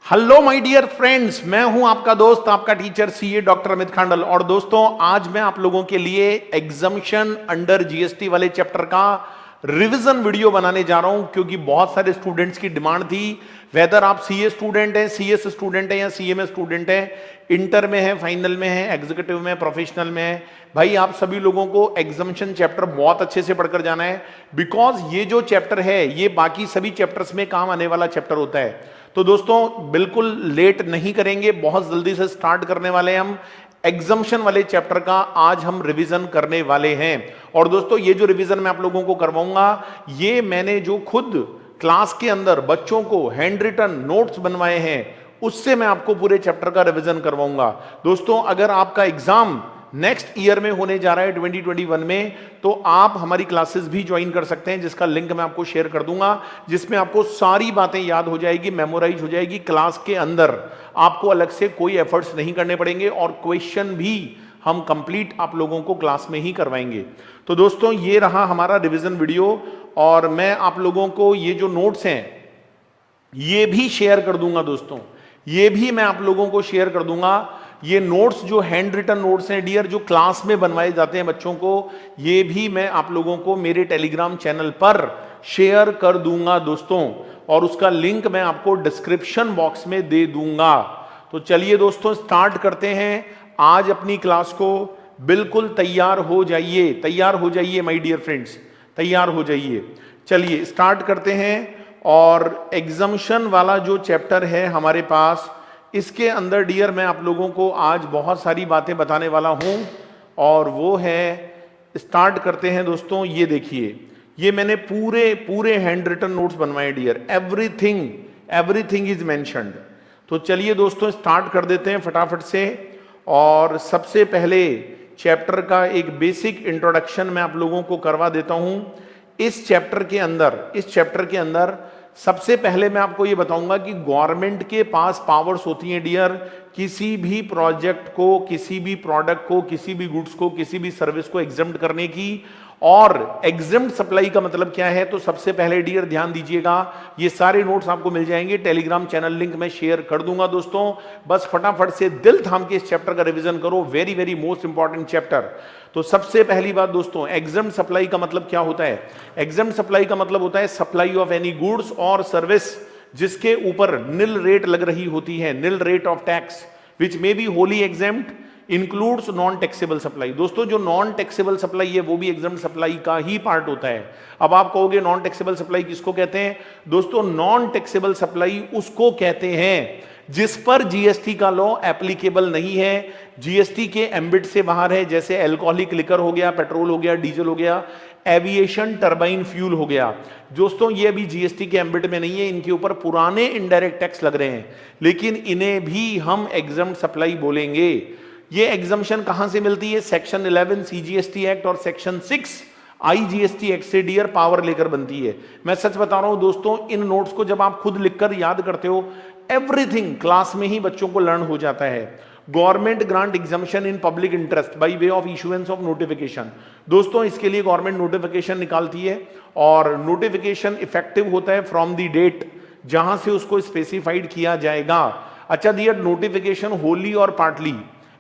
Hello my dear friends, मैं हूं आपका दोस्त, आपका teacher CA doctor Amit Khandal. और दोस्तों, आज मैं आप लोगों के लिए एग्जम्पशन अंडर जीएसटी वाले चैप्टर का रिवीजन वीडियो बनाने जा रहा हूं, क्योंकि बहुत सारे स्टूडेंट्स की डिमांड थी। वेदर आप सीए स्टूडेंट हैं, सीएस स्टूडेंट हैं या सीएमए स्टूडेंट हैं, इंटर में है, फाइनल में है, एग्जीक्यूटिव में, प्रोफेशनल में है, भाई आप सभी लोगों को एग्जम्पशन चैप्टर बहुत अच्छे से पढ़कर जाना है। बिकॉज ये जो चैप्टर है ये बाकी सभी चैप्टर्स में काम आने वाला चैप्टर होता है। तो दोस्तों, बिल्कुल लेट नहीं करेंगे, बहुत जल्दी से स्टार्ट करने वाले हैं हम एग्जम्पशन वाले चैप्टर का। आज हम रिवीजन करने वाले हैं। और दोस्तों, ये जो रिवीजन मैं आप लोगों को करवाऊंगा, ये मैंने जो खुद क्लास के अंदर बच्चों को हैंड रिटन नोट्स बनवाए हैं, उससे मैं आपको पूरे चैप्टर का रिवीजन करवाऊंगा। दोस्तों, अगर आपका एग्जाम नेक्स्ट ईयर में होने जा रहा है 2021 में, तो आप हमारी क्लासेस भी ज्वाइन कर सकते हैं, जिसका लिंक मैं आपको शेयर कर दूंगा, जिसमें आपको सारी बातें याद हो जाएगी, मेमोराइज हो जाएगी क्लास के अंदर। आपको अलग से कोई एफर्ट्स नहीं करने पड़ेंगे और क्वेश्चन भी हम कंप्लीट आप लोगों को क्लास में ही करवाएंगे। तो दोस्तों, ये रहा हमारा रिवीजन वीडियो, और मैं आप लोगों को ये जो नोट्स हैं ये भी शेयर कर दूंगा। दोस्तों, ये भी मैं आप लोगों को शेयर कर दूंगा। ये नोट्स जो हैंड रिटन नोट्स हैं डियर, जो क्लास में बनवाए जाते हैं बच्चों को, ये भी मैं आप लोगों को मेरे टेलीग्राम चैनल पर शेयर कर दूंगा दोस्तों, और उसका लिंक मैं आपको डिस्क्रिप्शन बॉक्स में दे दूंगा। तो चलिए दोस्तों, स्टार्ट करते हैं आज अपनी क्लास को। बिल्कुल तैयार हो जाइए, तैयार हो जाइए माय डियर फ्रेंड्स, तैयार हो जाइए। चलिए स्टार्ट करते हैं। और एग्जम्पशन वाला जो चैप्टर है हमारे पास, इसके अंदर डियर मैं आप लोगों को आज बहुत सारी बातें बताने वाला हूं, और वो है, स्टार्ट करते हैं दोस्तों। ये देखिए, ये मैंने पूरे हैंड रिटन नोट्स बनवाए डियर, एवरीथिंग इज मेंशन्ड। तो चलिए दोस्तों, स्टार्ट कर देते हैं फटाफट से। और सबसे पहले चैप्टर का एक बेसिक इंट्रोडक्शन मैं आप लोगों को करवा देता हूं। इस चैप्टर के अंदर सबसे पहले मैं आपको ये बताऊंगा कि गवर्नमेंट के पास पावर्स होती हैं डियर, किसी भी प्रोजेक्ट को, किसी भी प्रोडक्ट को, किसी भी गुड्स को, किसी भी सर्विस को एग्जम्प्ट करने की। और एग्जम्प्ट सप्लाई का मतलब क्या है, तो सबसे पहले डियर ध्यान दीजिएगा, ये सारे नोट्स आपको मिल जाएंगे, टेलीग्राम चैनल लिंक मैं शेयर कर दूंगा दोस्तों। बस फटाफट से दिल थाम के इस चैप्टर का रिवीजन करो, very very most important chapter. तो सबसे पहली बात दोस्तों, एग्जम्प्ट सप्लाई का मतलब क्या होता है? एग्जम्प्ट सप्लाई का मतलब होता है सप्लाई ऑफ एनी गुड्स और सर्विस जिसके ऊपर निल रेट लग रही होती है, nil rate of tax, which may be wholly exempt, includes non taxable supply. दोस्तों, जो नॉन टैक्सेबल सप्लाई है वो भी एग्जम्प्ट सप्लाई का ही पार्ट होता है। अब आप कहोगे नॉन टैक्सेबल सप्लाई किसको कहते हैं? दोस्तों, नॉन टैक्सेबल सप्लाई उसको कहते हैं जिस पर जीएसटी का लॉ एप्लीकेबल नहीं है, जीएसटी के एम्बिट से बाहर है, जैसे एल्कोहलिक लिकर हो गया, पेट्रोल हो गया, डीजल हो गया, एविएशन टर्बाइन फ्यूल हो गया। दोस्तों, ये अभी जीएसटी के एम्बिट में नहीं है, इनके ऊपर पुराने इनडायरेक्ट टैक्स लग रहे हैं, लेकिन इन्हें भी हम एग्जम्प्ट सप्लाई बोलेंगे। ये एग्जम्पशन कहां से मिलती है? सेक्शन 11 सीजीएसटी एक्ट और सेक्शन 6 आईजीएसटी एक्ट से डियर पावर लेकर बनती है। मैं सच बता रहा हूं दोस्तों, इन नोट्स को जब आप खुद लिखकर याद करते हो, एवरीथिंग क्लास में ही बच्चों को लर्न हो जाता है। Government grant exemption in public interest by way of issuance of notification. दोस्तों, इसके लिए गवर्नमेंट नोटिफिकेशन निकालती है, और नोटिफिकेशन इफेक्टिव होता है फ्रॉम द डेट जहां से उसको स्पेसिफाइड किया जाएगा। अच्छा डियर, नोटिफिकेशन होली और पार्टली,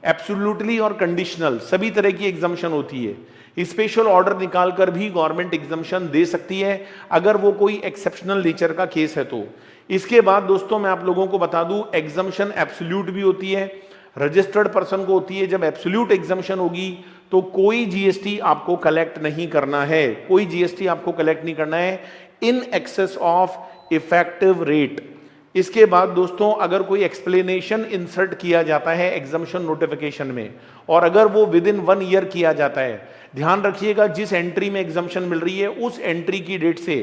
एब्सोल्युटली और कंडीशनल, सभी तरह की एग्जम्पशन होती है। स्पेशल ऑर्डर निकालकर भी गवर्नमेंट एग्जम्पशन दे सकती है अगर वो कोई एक्सेप्शनल नेचर का केस है तो। इसके बाद दोस्तों, मैं आप लोगों को बता दूं, एग्जम्पशन एब्सोल्यूट भी होती है, रजिस्टर्ड पर्सन को होती है। जब एब्सोल्यूट एग्जम्पशन होगी तो कोई जीएसटी आपको कलेक्ट नहीं करना है, कोई जीएसटी आपको कलेक्ट नहीं करना है in excess of effective rate. इसके बाद दोस्तों, अगर कोई एक्सप्लेनेशन इंसर्ट किया जाता है एग्जम्पशन नोटिफिकेशन में, और अगर वो विद इन 1 ईयर किया जाता है, ध्यान रखिएगा, जिस एंट्री में एग्जम्पशन मिल रही है उस एंट्री की डेट से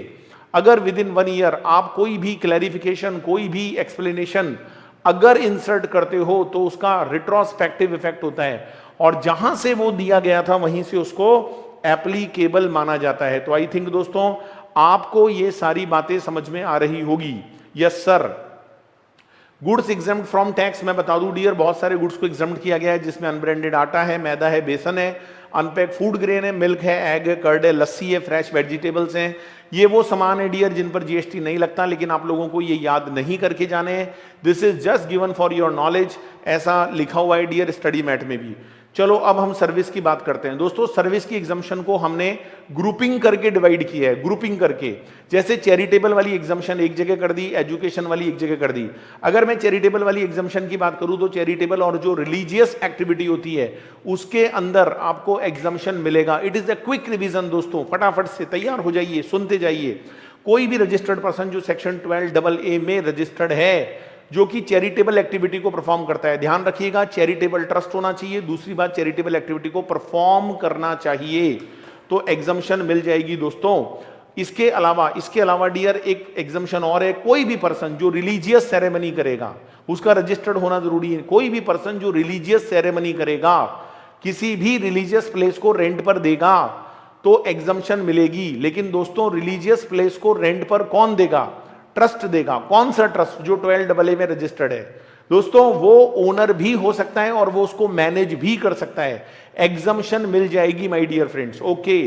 अगर विद इन 1 ईयर आप कोई भी क्लैरिफिकेशन, कोई भी एक्सप्लेनेशन अगर इंसर्ट करते हो, तो उसका रिट्रोस्पेक्टिव इफेक्ट होता है, और जहां से वो दिया गया था वहीं से उसको एप्लीकेबल माना जाता है। तो आई थिंक दोस्तों, आपको ये सारी बातें समझ में आ रही होगी। Yes sir. Goods examined from tax, मैं बता दूं डियर, बहुत सारे गुड्स को एग्जाम्ड किया गया है, जिसमें अनब्रांडेड आटा है, मैदा है, बेसन है, अनपैक फूड ग्रेन है, मिल्क है, एग है, कर्ड है, लस्सी है, फ्रेश वेजिटेबल्स हैं। ये वो सामान है डियर जिन पर जीएसटी नहीं लगता, लेकिन आप लोगों को ये याद नहीं करके जाने हैं। This is just given for your knowledge, ऐसा लिखा हुआ है डियर स्टडी मैट में भी। चलो अब हम सर्विस की बात करते हैं दोस्तों। सर्विस की एग्जम्पशन को हमने ग्रुपिंग करके डिवाइड किया है, ग्रुपिंग करके। जैसे चैरिटेबल वाली एग्जम्पशन एक जगह कर दी, एजुकेशन वाली एक जगह कर दी। अगर मैं चैरिटेबल वाली एग्जम्पशन की बात करूं तो चैरिटेबल और जो रिलीजियस एक्टिविटी होती है उसके अंदर आपको एग्जम्पशन मिलेगा। It is a quick revision दोस्तों, फटाफट से तैयार हो जाइए, सुनते जाइए। कोई भी रजिस्टर्ड पर्सन जो सेक्शन 12AA में रजिस्टर्ड है, जो कि चैरिटेबल एक्टिविटी को परफॉर्म करता है, ध्यान रखिएगा चैरिटेबल ट्रस्ट होना चाहिए, दूसरी बात चैरिटेबल एक्टिविटी को परफॉर्म करना चाहिए, तो एग्जम्पशन मिल जाएगी दोस्तों। इसके अलावा डियर एक एग्जम्पशन और है, कोई भी पर्सन जो रिलीजियस सेरेमनी करेगा, उसका रजिस्टर्ड होना जरूरी है। कोई भी पर्सन जो रिलीजियस सेरेमनी करेगा, किसी भी रिलीजियस प्लेस को रेंट पर देगा तो एग्जम्पशन मिलेगी। लेकिन दोस्तों रिलीजियस प्लेस को रेंट पर कौन देगा? ट्रस्ट देगा। कौन सा ट्रस्ट? जो 12AA में रजिस्टर्ड है दोस्तों, वो ओनर भी हो सकता है और वो उसको मैनेज भी कर सकता है। एग्जम्पशन मिल जाएगी माय डियर फ्रेंड्स, ओके।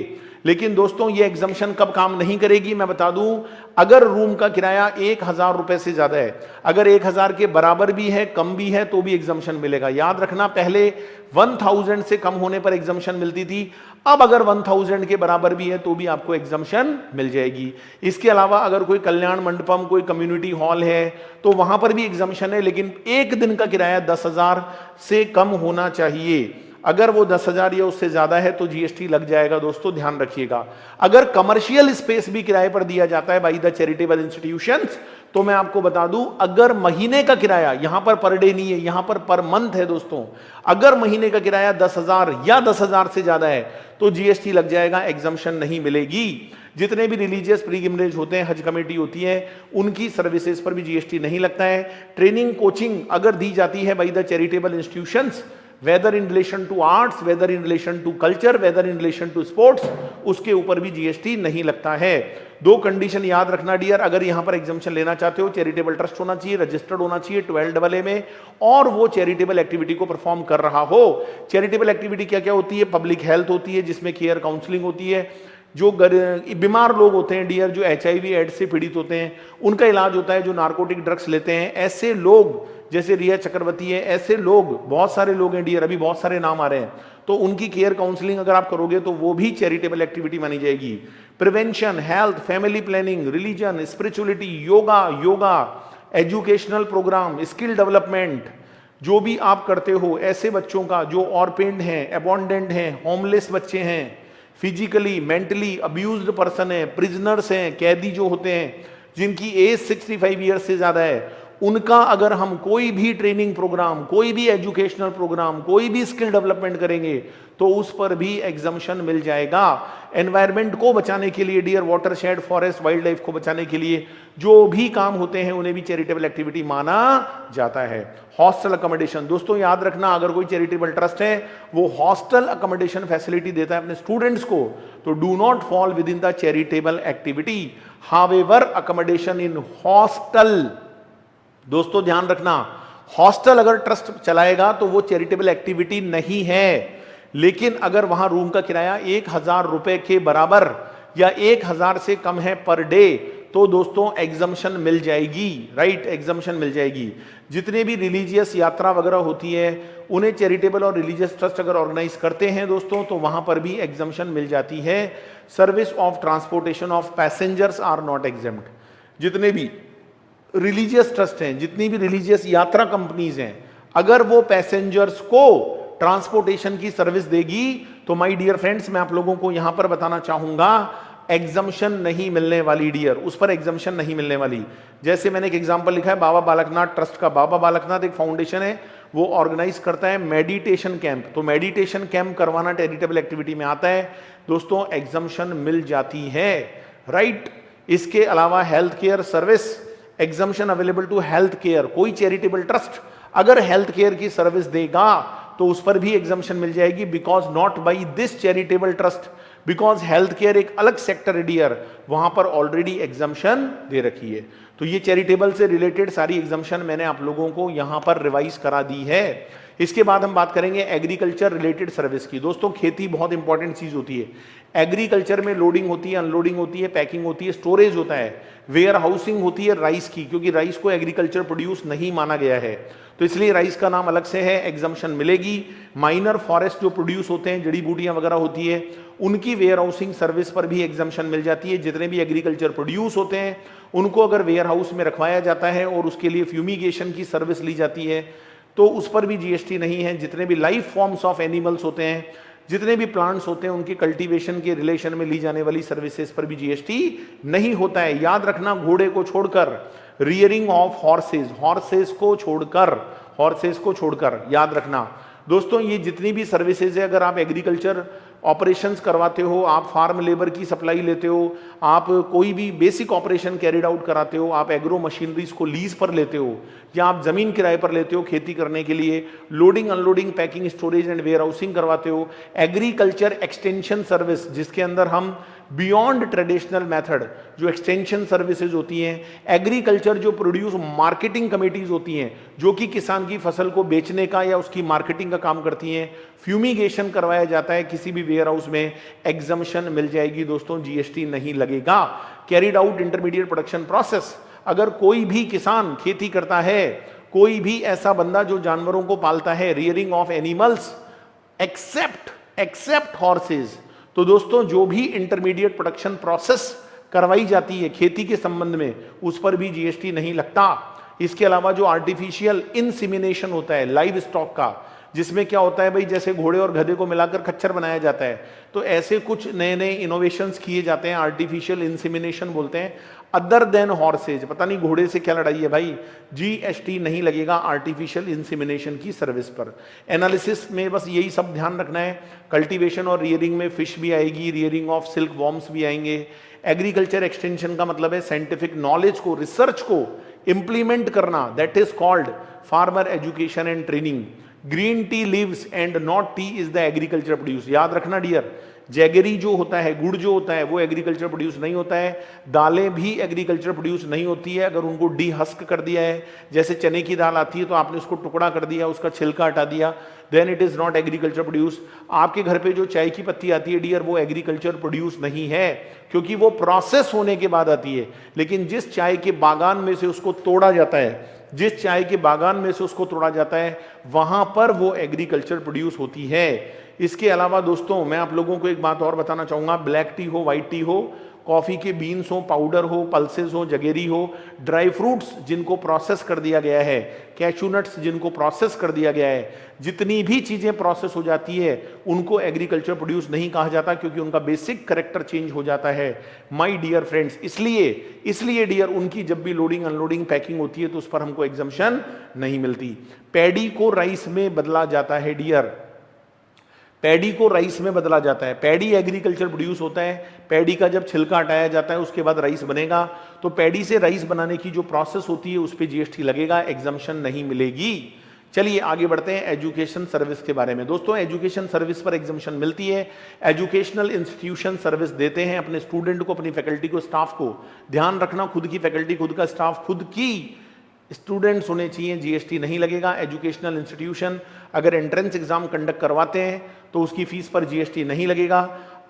लेकिन दोस्तों ये एग्जम्पशन कब काम नहीं करेगी मैं बता दूं, अगर रूम का किराया 1000 रुपए से ज्यादा है, अगर 1000 के बराबर भी है, कम भी है, तो भी एग्जम्पशन मिलेगा। याद रखना पहले 1000 से कम होने पर एग्जम्पशन मिलती थी, अब अगर 1000 के बराबर भी है तो भी आपको एग्जम्पशन मिल जाएगी। इसके अलावा अगर कोई कल्याण मंडपम, कोई कम्युनिटी हॉल है तो वहां पर भी एग्जम्पशन है, लेकिन एक दिन का किराया 10,000 से कम होना चाहिए। अगर वो 10,000 या उससे ज्यादा है तो जीएसटी लग जाएगा दोस्तों, ध्यान रखिएगा। अगर कमर्शियल स्पेस भी किराए पर दिया जाता है बाय द चैरिटेबल इंस्टीट्यूशंस, तो मैं आपको बता दूं, अगर महीने का किराया, यहां पर डे नहीं है, यहां पर मंथ है दोस्तों, अगर महीने का किराया 10,000 या 10,000 से ज्यादा है तो जीएसटी लग जाएगा, एग्जम्पशन नहीं मिलेगी। जितने भी रिलीजियस प्रीगिमरेज होते हैं, हज कमेटी होती है, उनकी सर्विसेज पर भी जीएसटी नहीं लगता है। ट्रेनिंग कोचिंग अगर दी जाती है by the charitable institutions, whether in relation to arts, whether in relation to culture, whether in relation to sports, उसके ऊपर भी जीएसटी नहीं लगता है। दो कंडीशन याद रखना डियर, अगर यहां पर एग्जम्पशन लेना चाहते हो, चैरिटेबल ट्रस्ट होना चाहिए, रजिस्टर्ड होना चाहिए 12AA में, और वो चैरिटेबल एक्टिविटी को परफॉर्म कर रहा हो। चैरिटेबल एक्टिविटी क्या क्या होती है? पब्लिक हेल्थ होती है, जिसमें केयर काउंसलिंग होती है। जो बीमार लोग होते हैं डियर, जो HIV एड्स से पीड़ित होते हैं, उनका इलाज होता है। जो नार्कोटिक ड्रग्स लेते हैं, ऐसे लोग जैसे रिया चक्रवर्ती है, ऐसे लोग बहुत सारे लोग हैं डियर, अभी बहुत सारे नाम आ रहे हैं, तो उनकी केयर काउंसलिंग अगर आप करोगे तो वो भी चैरिटेबल एक्टिविटी मानी जाएगी। Prevention, health, family planning, religion, spirituality, yoga, educational program, skill development, जो भी आप करते हो ऐसे बच्चों का जो ऑर्फेन्ड हैं, अबॉन्डेंट हैं, होमलेस बच्चे हैं, फिजिकली मेंटली अब्यूज्ड पर्सन है, प्रिजनर्स हैं, कैदी जो होते हैं जिनकी एज 65 ईयर्स से ज्यादा है, उनका अगर हम कोई भी ट्रेनिंग प्रोग्राम, कोई भी एजुकेशनल प्रोग्राम, कोई भी स्किल डेवलपमेंट करेंगे तो उस पर भी एग्जम्पशन मिल जाएगा। एनवायरमेंट को बचाने के लिए dear, watershed, forest, wildlife को बचाने के लिए जो भी काम होते हैं उन्हें भी चैरिटेबल एक्टिविटी माना जाता है। हॉस्टल अकोमोडेशन, दोस्तों याद रखना, अगर कोई चैरिटेबल ट्रस्ट है वो हॉस्टल अकोमोडेशन फैसिलिटी देता है अपने स्टूडेंट्स को, तो do not fall with in the charitable activity. However accommodation in hostel, दोस्तों ध्यान रखना, हॉस्टल अगर ट्रस्ट चलाएगा तो वो चैरिटेबल एक्टिविटी नहीं है। लेकिन अगर वहां रूम का किराया 1000 रुपए के बराबर या 1000 से कम है पर डे, तो दोस्तों एग्जम्पशन मिल जाएगी, राइट, एग्जम्पशन मिल जाएगी। जितने भी रिलीजियस यात्रा वगैरह होती है उन्हें चैरिटेबल और रिलीजियस ट्रस्ट अगर ऑर्गेनाइज करते हैं दोस्तों, तो वहां पर भी एग्जम्पशन मिल जाती है। Service of transportation of passengers are not exempt. जितने भी रिलीजियस ट्रस्ट हैं, जितनी भी रिलीजियस यात्रा कंपनीज हैं, अगर वो पैसेंजर्स को ट्रांसपोर्टेशन की सर्विस देगी तो माय डियर फ्रेंड्स, मैं आप लोगों को यहां पर बताना चाहूंगा, एग्जम्पशन नहीं मिलने वाली डियर, उस पर एग्जम्पशन नहीं मिलने वाली। जैसे मैंने एक एग्जांपल लिखा है बाबा बालकनाथ ट्रस्ट का। बाबा बालकनाथ एक फाउंडेशन है, वो ऑर्गेनाइज करता है मेडिटेशन कैंप, तो मेडिटेशन कैंप करवाना चैरिटेबल एक्टिविटी में आता है दोस्तों, एग्जम्पशन मिल जाती है, राइट। इसके अलावा health care service, exemption available to health care. कोई चैरिटेबल ट्रस्ट अगर हेल्थ केयर की सर्विस देगा तो उस पर भी एग्जम्पशन मिल जाएगी, because not by this charitable trust, because health care एक अलग सेक्टर है डियर, वहां पर ऑलरेडी एग्जम्पशन दे रखी है। तो ये चैरिटेबल से रिलेटेड सारी एग्जाम्शन मैंने आप लोगों को यहां पर रिवाइज करा दी है। इसके बाद हम बात करेंगे एग्रीकल्चर रिलेटेड सर्विस की। दोस्तों खेती बहुत इंपॉर्टेंट चीज होती है। एग्रीकल्चर में लोडिंग होती है, अनलोडिंग होती है, पैकिंग होती है, स्टोरेज होता है, वेयर हाउसिंग होती है राइस की, क्योंकि राइस को एग्रीकल्चर प्रोड्यूस नहीं माना गया है, तो इसलिए राइस का नाम अलग से है, एग्जम्पशन मिलेगी। माइनर फॉरेस्ट जो प्रोड्यूस होते हैं, जड़ी बूटियां वगैरह होती है, उनकी वेयर हाउसिंग सर्विस पर भी एग्जम्पशन मिल जाती है। जितने भी एग्रीकल्चर प्रोड्यूस होते हैं उनको अगर वेयर हाउस में रखवाया जाता है और उसके लिए फ्यूमिगेशन की सर्विस ली जाती है तो उस पर भी जीएसटी नहीं है। जितने भी लाइफ फॉर्म्स ऑफ एनिमल्स होते हैं, जितने भी प्लांट्स होते हैं, उनके कल्टीवेशन के रिलेशन में ली जाने वाली सर्विसेज पर भी जीएसटी नहीं होता है। याद रखना, घोड़े को छोड़कर, रियरिंग ऑफ हॉर्सेज, हॉर्सेज को छोड़कर याद रखना। दोस्तों ये जितनी भी सर्विसेज है, अगर आप एग्रीकल्चर ऑपरेशंस करवाते हो, आप फार्म लेबर की सप्लाई लेते हो, आप कोई भी बेसिक ऑपरेशन कैरिड आउट कराते हो, आप एग्रो मशीनरीज को लीज पर लेते हो या आप जमीन किराए पर लेते हो खेती करने के लिए, loading unloading packing storage and warehousing करवाते हो, एग्रीकल्चर एक्सटेंशन सर्विस जिसके अंदर हम बियॉन्ड ट्रेडिशनल मेथड जो एक्सटेंशन सर्विसेज होती हैं, एग्रीकल्चर जो प्रोड्यूस मार्केटिंग कमेटीज होती हैं जो कि किसान की फसल को बेचने का या उसकी मार्केटिंग का काम करती हैं, फ्यूमिगेशन करवाया जाता है किसी भी वेयर हाउस में, एग्जम्पशन मिल जाएगी दोस्तों, जीएसटी नहीं लगेगा। Carried out intermediate production process, अगर कोई भी किसान खेती करता है, कोई भी ऐसा बंदा जो जानवरों को पालता है, rearing of animals except horses, तो दोस्तों जो भी इंटरमीडिएट प्रोडक्शन प्रोसेस करवाई जाती है खेती के संबंध में उस पर भी जीएसटी नहीं लगता। इसके अलावा जो आर्टिफिशियल इंसिमिनेशन होता है लाइव स्टॉक का, जिसमें क्या होता है भाई, जैसे घोड़े और गधे को मिलाकर खच्चर बनाया जाता है, तो ऐसे कुछ नए नए इनोवेशंस किए जाते हैं, आर्टिफिशियल इंसिमिनेशन बोलते हैं। अदर देन हॉर्सेज, पता नहीं घोड़े से क्या लड़ाई है भाई, जीएसटी नहीं लगेगा आर्टिफिशियल इंसिमिनेशन की सर्विस पर। एनालिसिस में बस यही सब ध्यान रखना है, कल्टीवेशन और रियरिंग में फिश भी आएगी, रियरिंग ऑफ सिल्क वॉर्म्स भी आएंगे। एग्रीकल्चर एक्सटेंशन का मतलब है साइंटिफिक नॉलेज को, रिसर्च को इंप्लीमेंट करना, that is called farmer education and training. Green tea leaves and not T is the agriculture produce. याद रखना डियर, जैगरी जो होता है, गुड़ जो होता है, वो एग्रीकल्चर प्रोड्यूस नहीं होता है। दालें भी एग्रीकल्चर प्रोड्यूस नहीं होती है। अगर उनको डी हस्क कर दिया है, जैसे चने की दाल आती है तो आपने उसको टुकड़ा कर दिया, उसका छिलका हटा दिया, then it is not agriculture produce. आपके घर पे जो चाय की पत्ती आती है डियर, वो एग्रीकल्चर प्रोड्यूस नहीं है, क्योंकि वो प्रोसेस होने के बाद आती है। लेकिन जिस चाय के बागान में से उसको तोड़ा जाता है, जिस चाय के बागान में से उसको तोड़ा जाता है, वहां पर वो एग्रीकल्चर प्रोड्यूस होती है। इसके अलावा दोस्तों मैं आप लोगों को एक बात और बताना चाहूंगा, ब्लैक टी हो, व्हाइट टी हो, कॉफी के बीन्स हो, पाउडर हो, पल्सेस हो, जगेरी हो, ड्राई फ्रूट्स जिनको प्रोसेस कर दिया गया है, कैशू नट्स जिनको प्रोसेस कर दिया गया है, जितनी भी चीजें प्रोसेस हो जाती है उनको एग्रीकल्चर प्रोड्यूस नहीं कहा जाता, क्योंकि उनका बेसिक करेक्टर चेंज हो जाता है माय डियर फ्रेंड्स। इसलिए डियर उनकी जब भी लोडिंग अनलोडिंग पैकिंग होती है तो उस पर हमको एग्जम्पशन नहीं मिलती। पैडी को राइस में बदला जाता है डियर, पैडी को राइस में बदला जाता है। पैडी एग्रीकल्चर प्रोड्यूस होता है, पैडी का जब छिलका हटाया जाता है उसके बाद राइस बनेगा, तो पैडी से राइस बनाने की जो प्रोसेस होती है उस पर जीएसटी लगेगा, एग्जम्पशन नहीं मिलेगी। चलिए आगे बढ़ते हैं एजुकेशन सर्विस के बारे में। दोस्तों एजुकेशन सर्विस पर एग्जम्पशन मिलती है। एजुकेशनल इंस्टीट्यूशन सर्विस देते हैं अपने स्टूडेंट को, अपनी फैकल्टी को, स्टाफ को। ध्यान रखना, खुद की फैकल्टी, खुद का स्टाफ, खुद की स्टूडेंट्स होने चाहिए, जीएसटी नहीं लगेगा। एजुकेशनल इंस्टीट्यूशन अगर एंट्रेंस एग्जाम कंडक्ट करवाते हैं तो उसकी फीस पर जीएसटी नहीं लगेगा।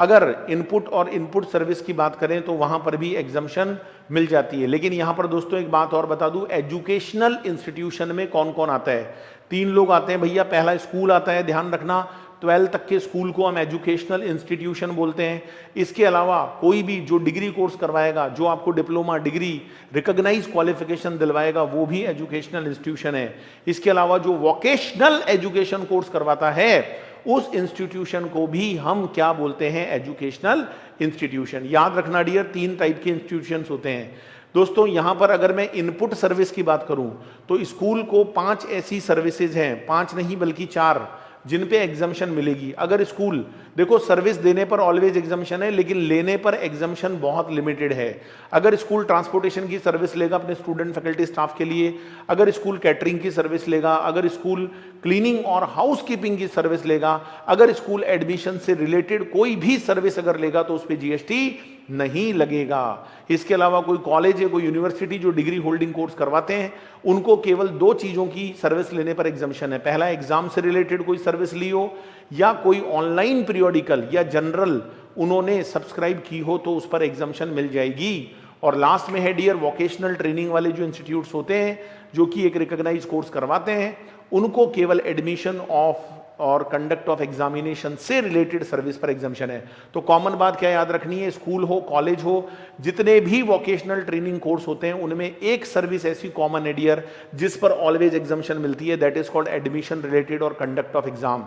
अगर इनपुट और इनपुट सर्विस की बात करें तो वहां पर भी एग्जम्पशन मिल जाती है। लेकिन यहां पर दोस्तों एक बात और बता दूं, एजुकेशनल इंस्टीट्यूशन में कौन कौन आता है? 3 लोग आते हैं भैया। पहला स्कूल आता है, ध्यान रखना 12 तक के स्कूल को हम एजुकेशनल इंस्टीट्यूशन बोलते हैं। इसके अलावा कोई भी जो डिग्री कोर्स करवाएगा, जो आपको डिप्लोमा डिग्री रिकॉग्नाइज क्वालिफिकेशन दिलवाएगा, वो भी एजुकेशनल इंस्टीट्यूशन है। इसके अलावा जो वोकेशनल एजुकेशन कोर्स करवाता है उस इंस्टीट्यूशन को भी हम क्या बोलते हैं? Educational institution. याद रखना डियर, 3 टाइप के इंस्टीट्यूशंस होते हैं। दोस्तों यहां पर अगर मैं इनपुट सर्विस की बात करूं तो स्कूल को 5 ऐसी सर्विसेज हैं, 5 नहीं बल्कि 4, जिन पे एग्जम्पशन मिलेगी। अगर स्कूल, देखो सर्विस देने पर ऑलवेज एग्जम्पशन है, लेकिन लेने पर एग्जम्पशन बहुत लिमिटेड है। अगर स्कूल ट्रांसपोर्टेशन की सर्विस लेगा अपने स्टूडेंट फैकल्टी स्टाफ के लिए, अगर स्कूल कैटरिंग की सर्विस लेगा, अगर स्कूल क्लीनिंग और हाउस कीपिंग की सर्विस लेगा, अगर स्कूल एडमिशन से रिलेटेड कोई भी सर्विस अगर लेगा तो उस पर जीएसटी नहीं लगेगा। इसके अलावा कोई कॉलेज या कोई यूनिवर्सिटी जो डिग्री होल्डिंग कोर्स करवाते हैं उनको केवल 2 चीजों की सर्विस लेने पर एग्जम्पशन है। पहला, एग्जाम से रिलेटेड कोई सर्विस ली हो या कोई ऑनलाइन पीरियोडिकल या जनरल उन्होंने सब्सक्राइब की हो तो उस पर एग्जम्पशन मिल जाएगी। और लास्ट में है डियर, वोकेशनल ट्रेनिंग वाले जो इंस्टीट्यूट्स होते हैं जो कि एक रिकॉग्नाइज कोर्स करवाते हैं उनको केवल एडमिशन ऑफ और कंडक्ट ऑफ एग्जामिनेशन से रिलेटेड सर्विस पर एग्जामिशन है। तो कॉमन बात क्या याद रखनी है, स्कूल हो कॉलेज हो जितने भी वोकेशनल ट्रेनिंग कोर्स होते हैं उनमें एक सर्विस ऐसी कॉमन है डियर जिस पर ऑलवेज एग्जामिशन मिलती है, that is called admission related और कंडक्ट ऑफ एग्जाम,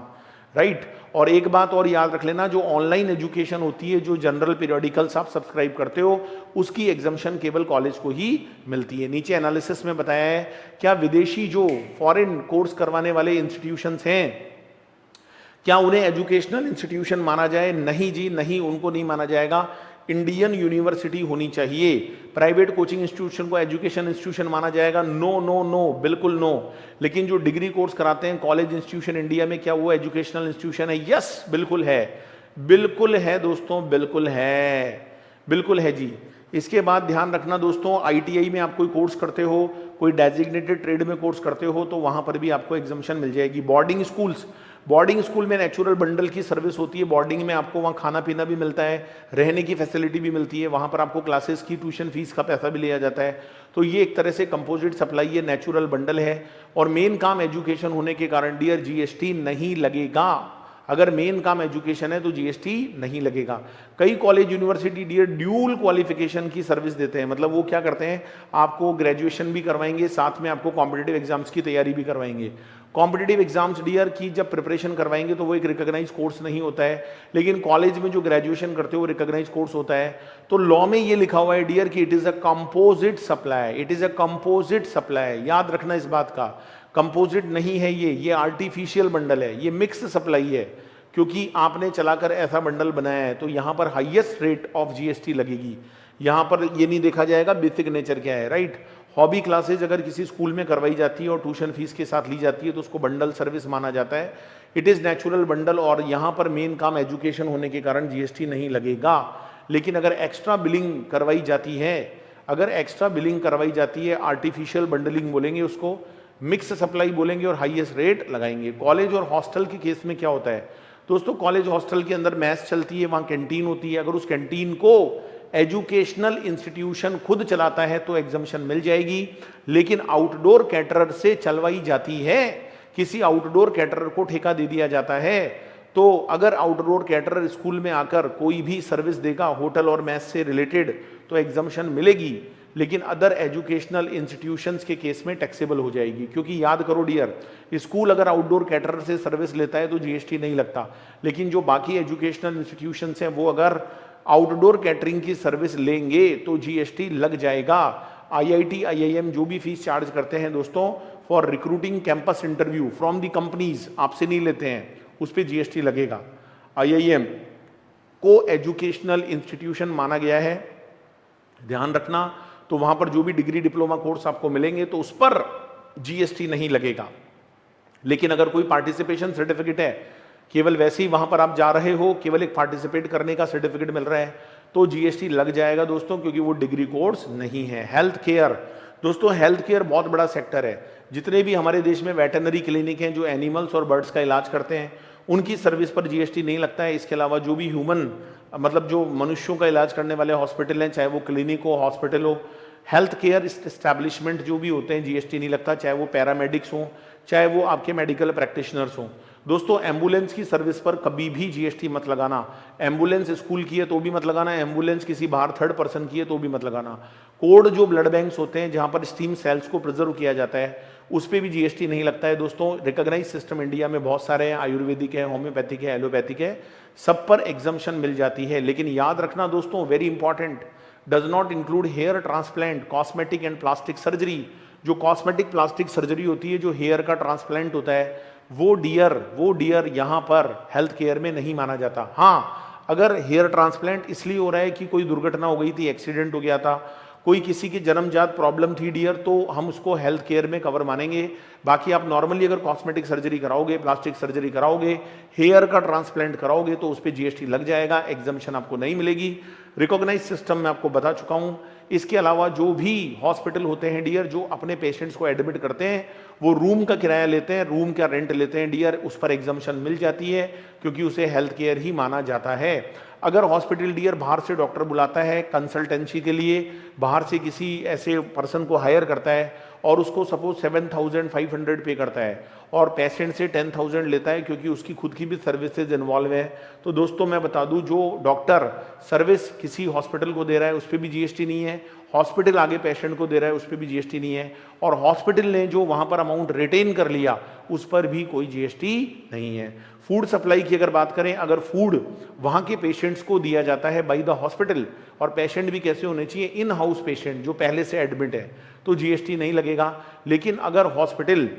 राइट। और एक बात और याद रख लेना, जो ऑनलाइन एजुकेशन होती है, जो जनरल पीरियोडिकल्स आप सब्सक्राइब करते हो उसकी एग्जामिशन केवल कॉलेज को ही मिलती है। नीचे एनालिसिस में बताया है क्या विदेशी जो फॉरेन कोर्स करवाने वाले इंस्टीट्यूशंस हैं क्या उन्हें एजुकेशनल इंस्टीट्यूशन माना जाए? नहीं जी नहीं, उनको नहीं माना जाएगा। इंडियन यूनिवर्सिटी होनी चाहिए। प्राइवेट कोचिंग इंस्टीट्यूशन को एजुकेशन इंस्टीट्यूशन माना जाएगा? नो नो नो, बिल्कुल नो। लेकिन जो डिग्री कोर्स कराते हैं कॉलेज इंस्टीट्यूशन इंडिया में, क्या वो एजुकेशनल इंस्टीट्यूशन है? यस, बिल्कुल है, बिल्कुल है दोस्तों, बिल्कुल है, बिल्कुल है जी। इसके बाद ध्यान रखना दोस्तों, आईटीआई में आप कोई कोर्स करते हो, कोई डेजिग्नेटेड ट्रेड में कोर्स करते हो तो वहां पर भी आपको एग्जामिशन मिल जाएगी। बोर्डिंग स्कूल्स, बोर्डिंग स्कूल में नेचुरल बंडल की सर्विस होती है। बोर्डिंग में आपको वहाँ खाना पीना भी मिलता है, रहने की फैसिलिटी भी मिलती है, वहाँ पर आपको क्लासेस की ट्यूशन फीस का पैसा भी लिया जाता है। तो ये एक तरह से कंपोजिट सप्लाई है, नेचुरल बंडल है। और मेन काम एजुकेशन होने के कारण डियर जीएसटी नहीं लगेगा। अगर मेन काम एजुकेशन है तो जीएसटी नहीं लगेगा। कई college university dear dual qualification की सर्विस देते हैं। मतलब वो क्या करते हैं, आपको ग्रेजुएशन भी करवाएंगे, साथ में आपको कॉम्पिटिटिव एग्जाम्स की तैयारी भी करवाएंगे। कॉम्पिटिटिव एग्जाम्स डियर की जब प्रिपरेशन करवाएंगे तो वो एक रिकॉग्नाइज कोर्स नहीं होता है, लेकिन कॉलेज में जो ग्रेजुएशन करते हो वो रिकॉग्नाइज कोर्स होता है। तो लॉ में ये लिखा हुआ है डियर कि it is a composite supply, it is a composite supply. याद रखना इस बात का, कंपोजिट नहीं है ये आर्टिफिशियल बंडल है, ये मिक्स सप्लाई है। क्योंकि आपने चलाकर ऐसा बंडल बनाया है तो यहां पर हाईएस्ट रेट ऑफ जीएसटी लगेगी। यहां पर ये नहीं देखा जाएगा बेसिक नेचर क्या है, राइट। हॉबी क्लासेज अगर किसी स्कूल में करवाई जाती है और ट्यूशन फीस के साथ ली जाती है तो उसको बंडल सर्विस माना जाता है। इट इज नेचुरल बंडल और यहां पर मेन काम एजुकेशन होने के कारण जीएसटी नहीं लगेगा। लेकिन अगर एक्स्ट्रा बिलिंग करवाई जाती है, अगर एक्स्ट्रा बिलिंग करवाई जाती है, आर्टिफिशियल बंडलिंग बोलेंगे उसको, मिक्स सप्लाई बोलेंगे और हाईएस्ट रेट लगाएंगे। कॉलेज और हॉस्टल के केस में क्या होता है दोस्तों, कॉलेज हॉस्टल के अंदर मैस चलती है, वहां कैंटीन होती है। अगर उस कैंटीन को एजुकेशनल इंस्टीट्यूशन खुद चलाता है तो एग्जामिशन मिल जाएगी। लेकिन आउटडोर कैटरर से चलवाई जाती है, किसी आउटडोर कैटरर को ठेका दे दिया जाता है, तो अगर आउटडोर कैटरर स्कूल में आकर कोई भी सर्विस देगा होटल और मैस से रिलेटेड तो एग्जामिशन मिलेगी। लेकिन अदर एजुकेशनल इंस्टीट्यूशंस के केस में टैक्सेबल हो जाएगी। क्योंकि याद करो डियर, स्कूल अगर आउटडोर कैटरर से सर्विस लेता है तो जीएसटी नहीं लगता, लेकिन जो बाकी एजुकेशनल इंस्टीट्यूशंस हैं वो अगर आउटडोर कैटरिंग की सर्विस लेंगे तो जीएसटी लग जाएगा। आईआईटी आईआईएम जो भी फीस चार्ज करते हैं दोस्तों for recruiting campus interview from the companies, आपसे नहीं लेते हैं, उस पर जीएसटी लगेगा। आईआईएम को एजुकेशनल इंस्टीट्यूशन माना गया है, ध्यान रखना। तो वहां पर जो भी डिग्री डिप्लोमा कोर्स आपको मिलेंगे तो उस पर जीएसटी नहीं लगेगा। लेकिन अगर कोई पार्टिसिपेशन सर्टिफिकेट है, केवल वैसे ही वहां पर आप जा रहे हो, केवल एक पार्टिसिपेट करने का सर्टिफिकेट मिल रहा है तो जीएसटी लग जाएगा दोस्तों, क्योंकि वो डिग्री कोर्स नहीं है। हेल्थ केयर दोस्तों, हेल्थ केयर बहुत बड़ा सेक्टर है। जितने भी हमारे देश में वेटरनरी क्लिनिक हैं जो एनिमल्स और बर्ड्स का इलाज करते हैं उनकी सर्विस पर जीएसटी नहीं लगता है। इसके अलावा जो भी ह्यूमन मतलब जो मनुष्यों का इलाज करने वाले हॉस्पिटल हैं, चाहे वो क्लिनिक हो, हॉस्पिटल हो, हेल्थ केयर एस्टैब्लिशमेंट जो भी होते हैं जीएसटी नहीं लगता, चाहे वो पैरामेडिक्स हो, चाहे वो आपके मेडिकल प्रैक्टिशनर्स हों। दोस्तों एम्बुलेंस की सर्विस पर कभी भी जीएसटी मत लगाना। एम्बुलेंस स्कूल की है तो भी मत लगाना, एम्बुलेंस किसी बाहर थर्ड पर्सन की है तो भी मत लगाना। कोड जो ब्लड बैंक्स होते हैं जहां पर स्टीम सेल्स को प्रिजर्व किया जाता है उस पर भी जीएसटी नहीं लगता है दोस्तों। रिकॉग्नाइज सिस्टम इंडिया में बहुत सारे हैं, आयुर्वेदिक है, होम्योपैथिक है, एलोपैथिक है, सब पर एग्जम्पशन मिल जाती है। लेकिन याद रखना दोस्तों, very important, does not include hair transplant, cosmetic and plastic surgery. जो कॉस्मेटिक प्लास्टिक सर्जरी होती है, जो हेयर का ट्रांसप्लांट होता है, वो डियर यहां पर हेल्थ केयर में नहीं माना जाता। हाँ, अगर हेयर ट्रांसप्लांट इसलिए हो रहा है कि कोई दुर्घटना हो गई थी, एक्सीडेंट हो गया था, कोई किसी की जन्मजात प्रॉब्लम थी डियर, तो हम उसको हेल्थ केयर में कवर मानेंगे। बाकी आप नॉर्मली अगर कॉस्मेटिक सर्जरी कराओगे, प्लास्टिक सर्जरी कराओगे, हेयर का ट्रांसप्लांट कराओगे तो उस पर जीएसटी लग जाएगा, एग्जम्पशन आपको नहीं मिलेगी। रिकॉग्नाइज सिस्टम मैं आपको बता चुका हूं। इसके अलावा जो भी हॉस्पिटल होते हैं डियर, जो अपने पेशेंट्स को एडमिट करते हैं, वो रूम का किराया लेते हैं, रूम का रेंट लेते हैं डियर, उस पर एग्जम्पशन मिल जाती है क्योंकि उसे हेल्थ केयर ही माना जाता है। अगर हॉस्पिटल डियर बाहर से डॉक्टर बुलाता है कंसल्टेंसी के लिए, बाहर से किसी ऐसे पर्सन को हायर करता है और उसको सपोज 7,500 पे करता है और पेशेंट से 10,000 लेता है क्योंकि उसकी खुद की भी सर्विसेज इन्वॉल्व है, तो दोस्तों मैं बता दूं जो डॉक्टर सर्विस किसी हॉस्पिटल को दे रहा है उस पर भी जीएसटी नहीं है, हॉस्पिटल आगे पेशेंट को दे रहा है उस पर भी जीएसटी नहीं है, और हॉस्पिटल ने जो वहां पर अमाउंट रिटेन कर लिया उस पर भी कोई जीएसटी नहीं है। फूड सप्लाई की अगर बात करें, अगर फूड वहां के पेशेंट्स को दिया जाता है बाय द हॉस्पिटल, और पेशेंट भी कैसे होने चाहिए, इन हाउस पेशेंट जो पहले से एडमिट है, तो जीएसटी नहीं लगेगा। लेकिन अगर हॉस्पिटल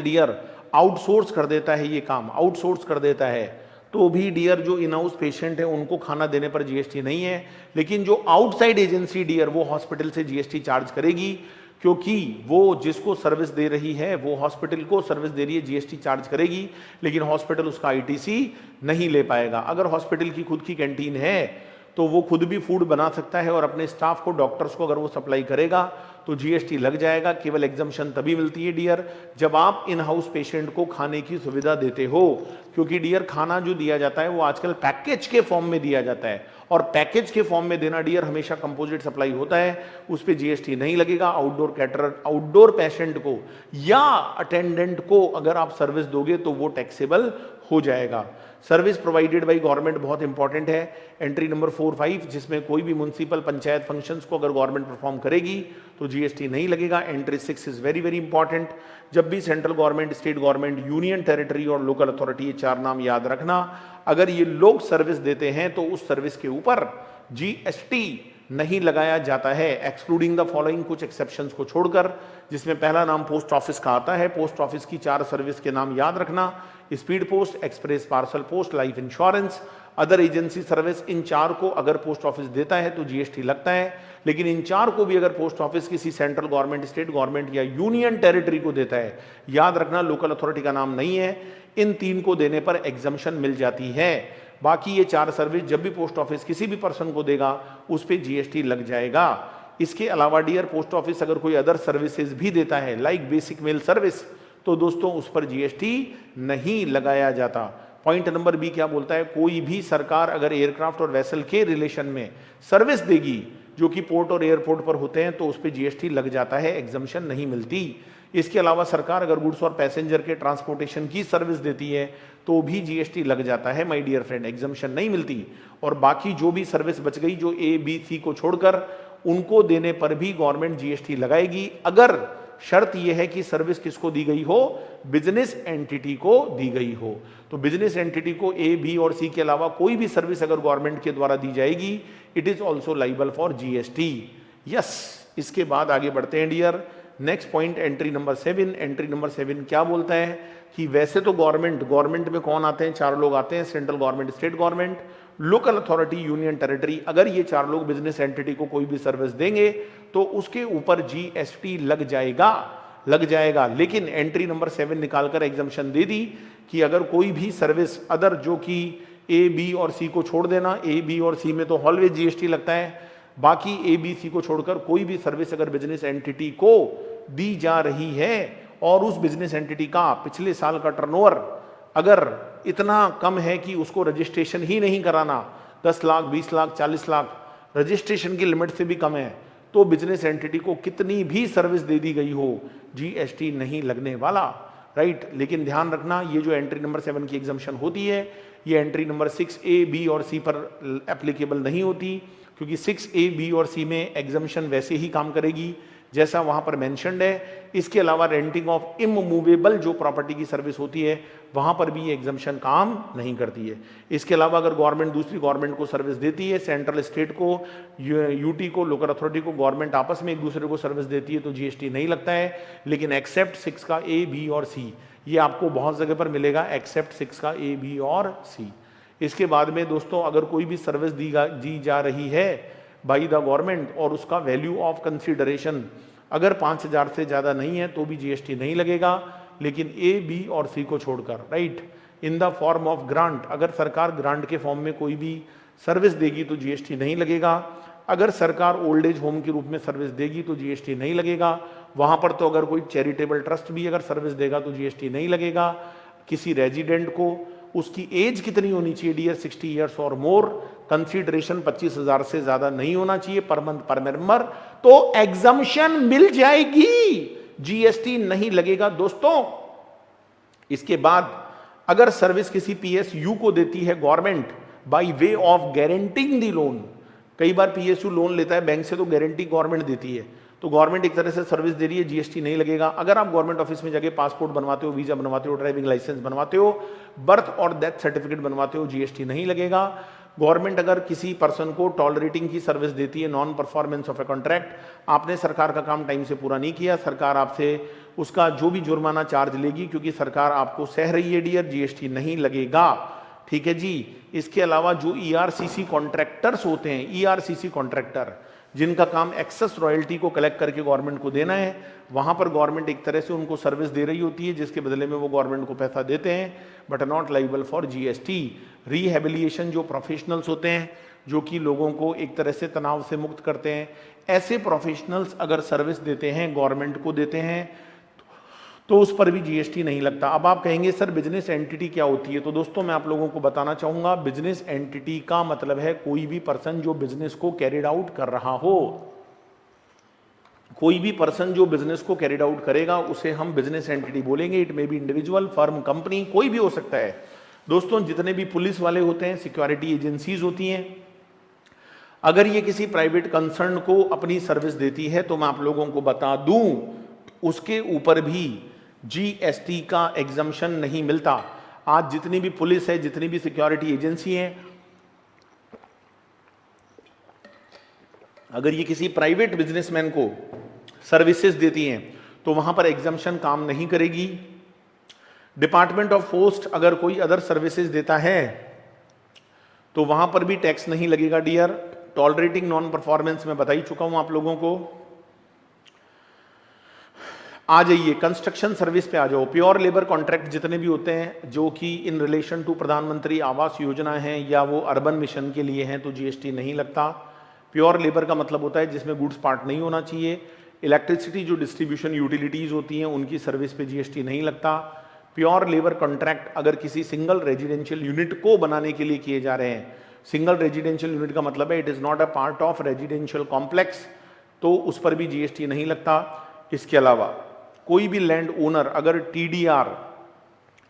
डियर आउटसोर्स कर देता है, ये काम आउटसोर्स कर देता है, तो भी डियर जो इन हाउस पेशेंट है उनको खाना देने पर जीएसटी नहीं है। लेकिन जो आउटसाइड एजेंसी डियर वो हॉस्पिटल से जीएसटी चार्ज करेगी, क्योंकि वो जिसको सर्विस दे रही है वो हॉस्पिटल को सर्विस दे रही है, जीएसटी चार्ज करेगी, लेकिन हॉस्पिटल उसका आईटीसी नहीं ले पाएगा। अगर हॉस्पिटल की खुद की कैंटीन है तो वो खुद भी फूड बना सकता है और अपने स्टाफ को, डॉक्टर्स को अगर वो सप्लाई करेगा तो जीएसटी लग जाएगा। केवल एग्जम्पशन तभी मिलती है डियर जब आप इन हाउस पेशेंट को खाने की सुविधा देते हो, क्योंकि डियर खाना जो दिया जाता है वो आजकल पैकेज के फॉर्म में दिया जाता है, और पैकेज के फॉर्म में देना डियर हमेशा कंपोजिट सप्लाई होता है, उस पर जीएसटी नहीं लगेगा। आउटडोर कैटरर, आउटडोर पेशेंट को या अटेंडेंट को अगर आप सर्विस दोगे तो वो टैक्सेबल हो जाएगा। सर्विस प्रोवाइडेड बाय गवर्नमेंट बहुत इंपॉर्टेंट है। एंट्री नंबर 4-5 जिसमें कोई भी म्युनिसिपल पंचायत फंक्शंस को अगर गवर्नमेंट परफॉर्म करेगी तो जीएसटी नहीं लगेगा। Entry 6 is very very important. जब भी central government, state government, union territory और लोकल अथॉरिटी, ये 4 नाम याद रखना, अगर ये लोग सर्विस देते हैं तो उस सर्विस के ऊपर जीएसटी नहीं लगाया जाता है, एक्सक्लूडिंग द फॉलोइंग, कुछ एक्सेप्शंस को छोड़कर, जिसमें पहला नाम पोस्ट ऑफिस का आता है। पोस्ट ऑफिस की 4 सर्विस के नाम याद रखना, speed post, express parcel post, life insurance, other agency service. इन 4 को अगर पोस्ट ऑफिस देता है तो जीएसटी लगता है, लेकिन इन 4 को भी अगर पोस्ट ऑफिस किसी सेंट्रल गवर्नमेंट, स्टेट गवर्नमेंट या यूनियन टेरिटरी को देता है, याद रखना लोकल अथॉरिटी का नाम नहीं है, इन 3 को देने पर एग्जम्पशन मिल जाती है। बाकी ये 4 सर्विस जब भी पोस्ट ऑफिस किसी भी पर्सन को देगा उस पर जीएसटी लग जाएगा। इसके अलावा डियर पोस्ट ऑफिस अगर कोई अदर सर्विसेज भी देता है लाइक बेसिक मेल सर्विस, तो दोस्तों उस पर जीएसटी नहीं लगाया जाता। पॉइंट नंबर बी क्या बोलता है, कोई भी सरकार अगर एयरक्राफ्ट और वेसल के रिलेशन में सर्विस देगी जो कि पोर्ट और एयरपोर्ट पर होते हैं तो उस पर जीएसटी लग जाता है, एग्जम्पशन नहीं मिलती। इसके अलावा सरकार अगर गुड्स और पैसेंजर के ट्रांसपोर्टेशन की सर्विस देती है तो भी जीएसटी लग जाता है माय डियर फ्रेंड, एग्जम्पशन नहीं मिलती। और बाकी जो भी सर्विस बच गई, जो ए बी सी को छोड़कर, उनको देने पर भी गवर्नमेंट जीएसटी लगाएगी, अगर शर्त यह है कि सर्विस किसको दी गई हो, बिजनेस एंटिटी को दी गई हो। तो बिजनेस एंटिटी को ए बी और सी के अलावा कोई भी सर्विस अगर गवर्नमेंट के द्वारा दी जाएगी, it is also liable for GST. Yes, इसके बाद आगे बढ़ते हैं dear. Next point entry number 7। Entry number 7 क्या बोलता है कि वैसे तो गवर्नमेंट में कौन आते हैं, 4 लोग आते हैं, central government, state government, local authority, union territory. अगर ये 4 लोग बिजनेस एंटिटी को कोई भी सर्विस देंगे तो उसके ऊपर जीएसटी लग जाएगा। लेकिन एंट्री नंबर 7 निकालकर एग्जम्पशन दे दी कि अगर कोई भी सर्विस अदर, जो कि ए बी और सी को छोड़ देना, ए बी और सी में तो ऑलवेज जीएसटी लगता है, बाकी ए बी सी को छोड़कर कोई भी सर्विस अगर बिजनेस एंटिटी को दी जा रही है और उस बिजनेस एंटिटी का पिछले साल का टर्नओवर अगर इतना कम है कि उसको रजिस्ट्रेशन ही नहीं कराना, 10 लाख, 20 लाख, 40 लाख, रजिस्ट्रेशन की लिमिट से भी कम है, तो बिजनेस एंटिटी को कितनी भी सर्विस दे दी गई हो, जीएसटी नहीं लगने वाला, राइट। लेकिन ध्यान रखना, ये जो एंट्री नंबर 7 की एग्जम्पशन होती है, ये एंट्री नंबर 6 ए, बी और सी पर एप्लीकेबल नहीं होती, क्योंकि 6 ए, बी और सी में एग्जम्पशन वैसे ही काम करेगी जैसा वहां पर मेंशन्ड है। इसके अलावा रेंटिंग ऑफ इमूवेबल जो प्रॉपर्टी की सर्विस होती है वहां पर भी ये एग्जम्पशन काम नहीं करती है। इसके अलावा अगर गवर्नमेंट दूसरी गवर्नमेंट को सर्विस देती है, सेंट्रल स्टेट को, यूटी को, लोकल अथॉरिटी को, गवर्नमेंट आपस में एक दूसरे को सर्विस देती है तो जीएसटी नहीं लगता है। लेकिन एक्सेप्ट 6 का ए, बी और सी, ये आपको बहुत जगह पर मिलेगा, एक्सेप्ट 6 का ए, बी और सी। इसके बाद में दोस्तों अगर कोई भी सर्विस दी जा रही है बाई द गवर्नमेंट और उसका वैल्यू ऑफ कंसीडरेशन अगर 5,000 से ज़्यादा नहीं है तो भी जीएसटी नहीं लगेगा, लेकिन ए, बी और सी को छोड़कर, right. In the form of grant, अगर सरकार ग्रांट के फॉर्म में कोई भी सर्विस देगी तो जीएसटी नहीं लगेगा। अगर सरकार ओल्ड एज होम के रूप में सर्विस देगी तो जीएसटी नहीं लगेगा। वहां पर तो अगर कोई चैरिटेबल ट्रस्ट भी अगर सर्विस देगा तो जीएसटी नहीं लगेगा। किसी रेजिडेंट को उसकी एज कितनी होनी चाहिए डियर, 60 ईयर्स और मोर, कंसीडरेशन 25,000 से ज्यादा नहीं होना चाहिए पर मंथ पर मेंबर, तो एग्जम्पशन मिल जाएगी, जीएसटी नहीं लगेगा दोस्तों। इसके बाद अगर सर्विस किसी पीएसयू को देती है government by way of guaranteeing the loan, कई बार पीएसयू लोन लेता है बैंक से तो गारंटी गवर्नमेंट देती है, तो गवर्नमेंट एक तरह से सर्विस दे रही है, जीएसटी नहीं लगेगा। अगर आप गवर्नमेंट ऑफिस में जाके पासपोर्ट बनवाते हो, वीजा बनवाते हो, ड्राइविंग लाइसेंस बनवाते हो, बर्थ और डेथ सर्टिफिकेट बनवाते हो, जीएसटी नहीं लगेगा। गवर्नमेंट अगर किसी पर्सन को टॉलरेटिंग की सर्विस देती है, non performance of a contract, आपने सरकार का काम टाइम से पूरा नहीं किया, सरकार आपसे उसका जो भी जुर्माना चार्ज लेगी क्योंकि सरकार आपको सह रही है डियर, जीएसटी नहीं लगेगा। ठीक है जी। इसके अलावा जो ईआरसीसी कॉन्ट्रैक्टर्स होते हैं, ईआरसीसी कॉन्ट्रैक्टर जिनका काम एक्सेस रॉयल्टी को कलेक्ट करके गवर्नमेंट को देना है, वहां पर गवर्नमेंट एक तरह से उनको सर्विस दे रही होती है जिसके बदले में वो गवर्नमेंट को पैसा देते हैं, but not liable for GST. Rehabilitation जो प्रोफेशनल्स होते हैं जो कि लोगों को एक तरह से तनाव से मुक्त करते हैं, ऐसे प्रोफेशनल्स अगर सर्विस देते हैं, गवर्नमेंट को देते हैं, तो उस पर भी जीएसटी नहीं लगता। अब आप कहेंगे सर बिजनेस एंटिटी क्या होती है, तो दोस्तों मैं आप लोगों को बताना चाहूंगा, बिजनेस एंटिटी का मतलब है कोई भी पर्सन जो बिजनेस को कैरिड आउट कर रहा हो। कोई भी पर्सन जो बिजनेस को कैरिड आउट करेगा उसे हम बिजनेस एंटिटी बोलेंगे। It may be individual, firm, company, कोई भी हो सकता है। दोस्तों जितने भी पुलिस वाले होते हैं, सिक्योरिटी एजेंसीज होती हैं, अगर ये किसी प्राइवेट कंसर्न को अपनी सर्विस देती है तो मैं आप लोगों को बता दूं उसके ऊपर भी जीएसटी का एग्जम्पशन नहीं मिलता। आज जितनी भी पुलिस है, जितनी भी सिक्योरिटी एजेंसी है, अगर ये किसी प्राइवेट बिजनेसमैन को सर्विसेज देती हैं तो वहां पर एग्जम्पशन काम नहीं करेगी। डिपार्टमेंट ऑफ पोस्ट अगर कोई अदर सर्विसेज देता है तो वहां पर भी टैक्स नहीं लगेगा डियर। टॉलरेटिंग नॉन परफॉर्मेंस में बता ही चुका हूं आप लोगों को। आ जाइए कंस्ट्रक्शन सर्विस पे आ जाओ। प्योर लेबर कॉन्ट्रैक्ट जितने भी होते हैं जो कि इन रिलेशन टू प्रधानमंत्री आवास योजना है या वो अर्बन मिशन के लिए हैं तो जीएसटी नहीं लगता। प्योर लेबर का मतलब होता है जिसमें गुड्स पार्ट नहीं होना चाहिए। इलेक्ट्रिसिटी जो डिस्ट्रीब्यूशन यूटिलिटीज होती हैं उनकी सर्विस पे जीएसटी नहीं लगता। प्योर लेबर कॉन्ट्रैक्ट अगर किसी सिंगल रेजिडेंशियल यूनिट को बनाने के लिए किए जा रहे हैं, सिंगल रेजिडेंशियल यूनिट का मतलब है it is not a part of residential complex, तो उस पर भी जीएसटी नहीं लगता। इसके अलावा कोई भी लैंड ओनर अगर टीडीआर,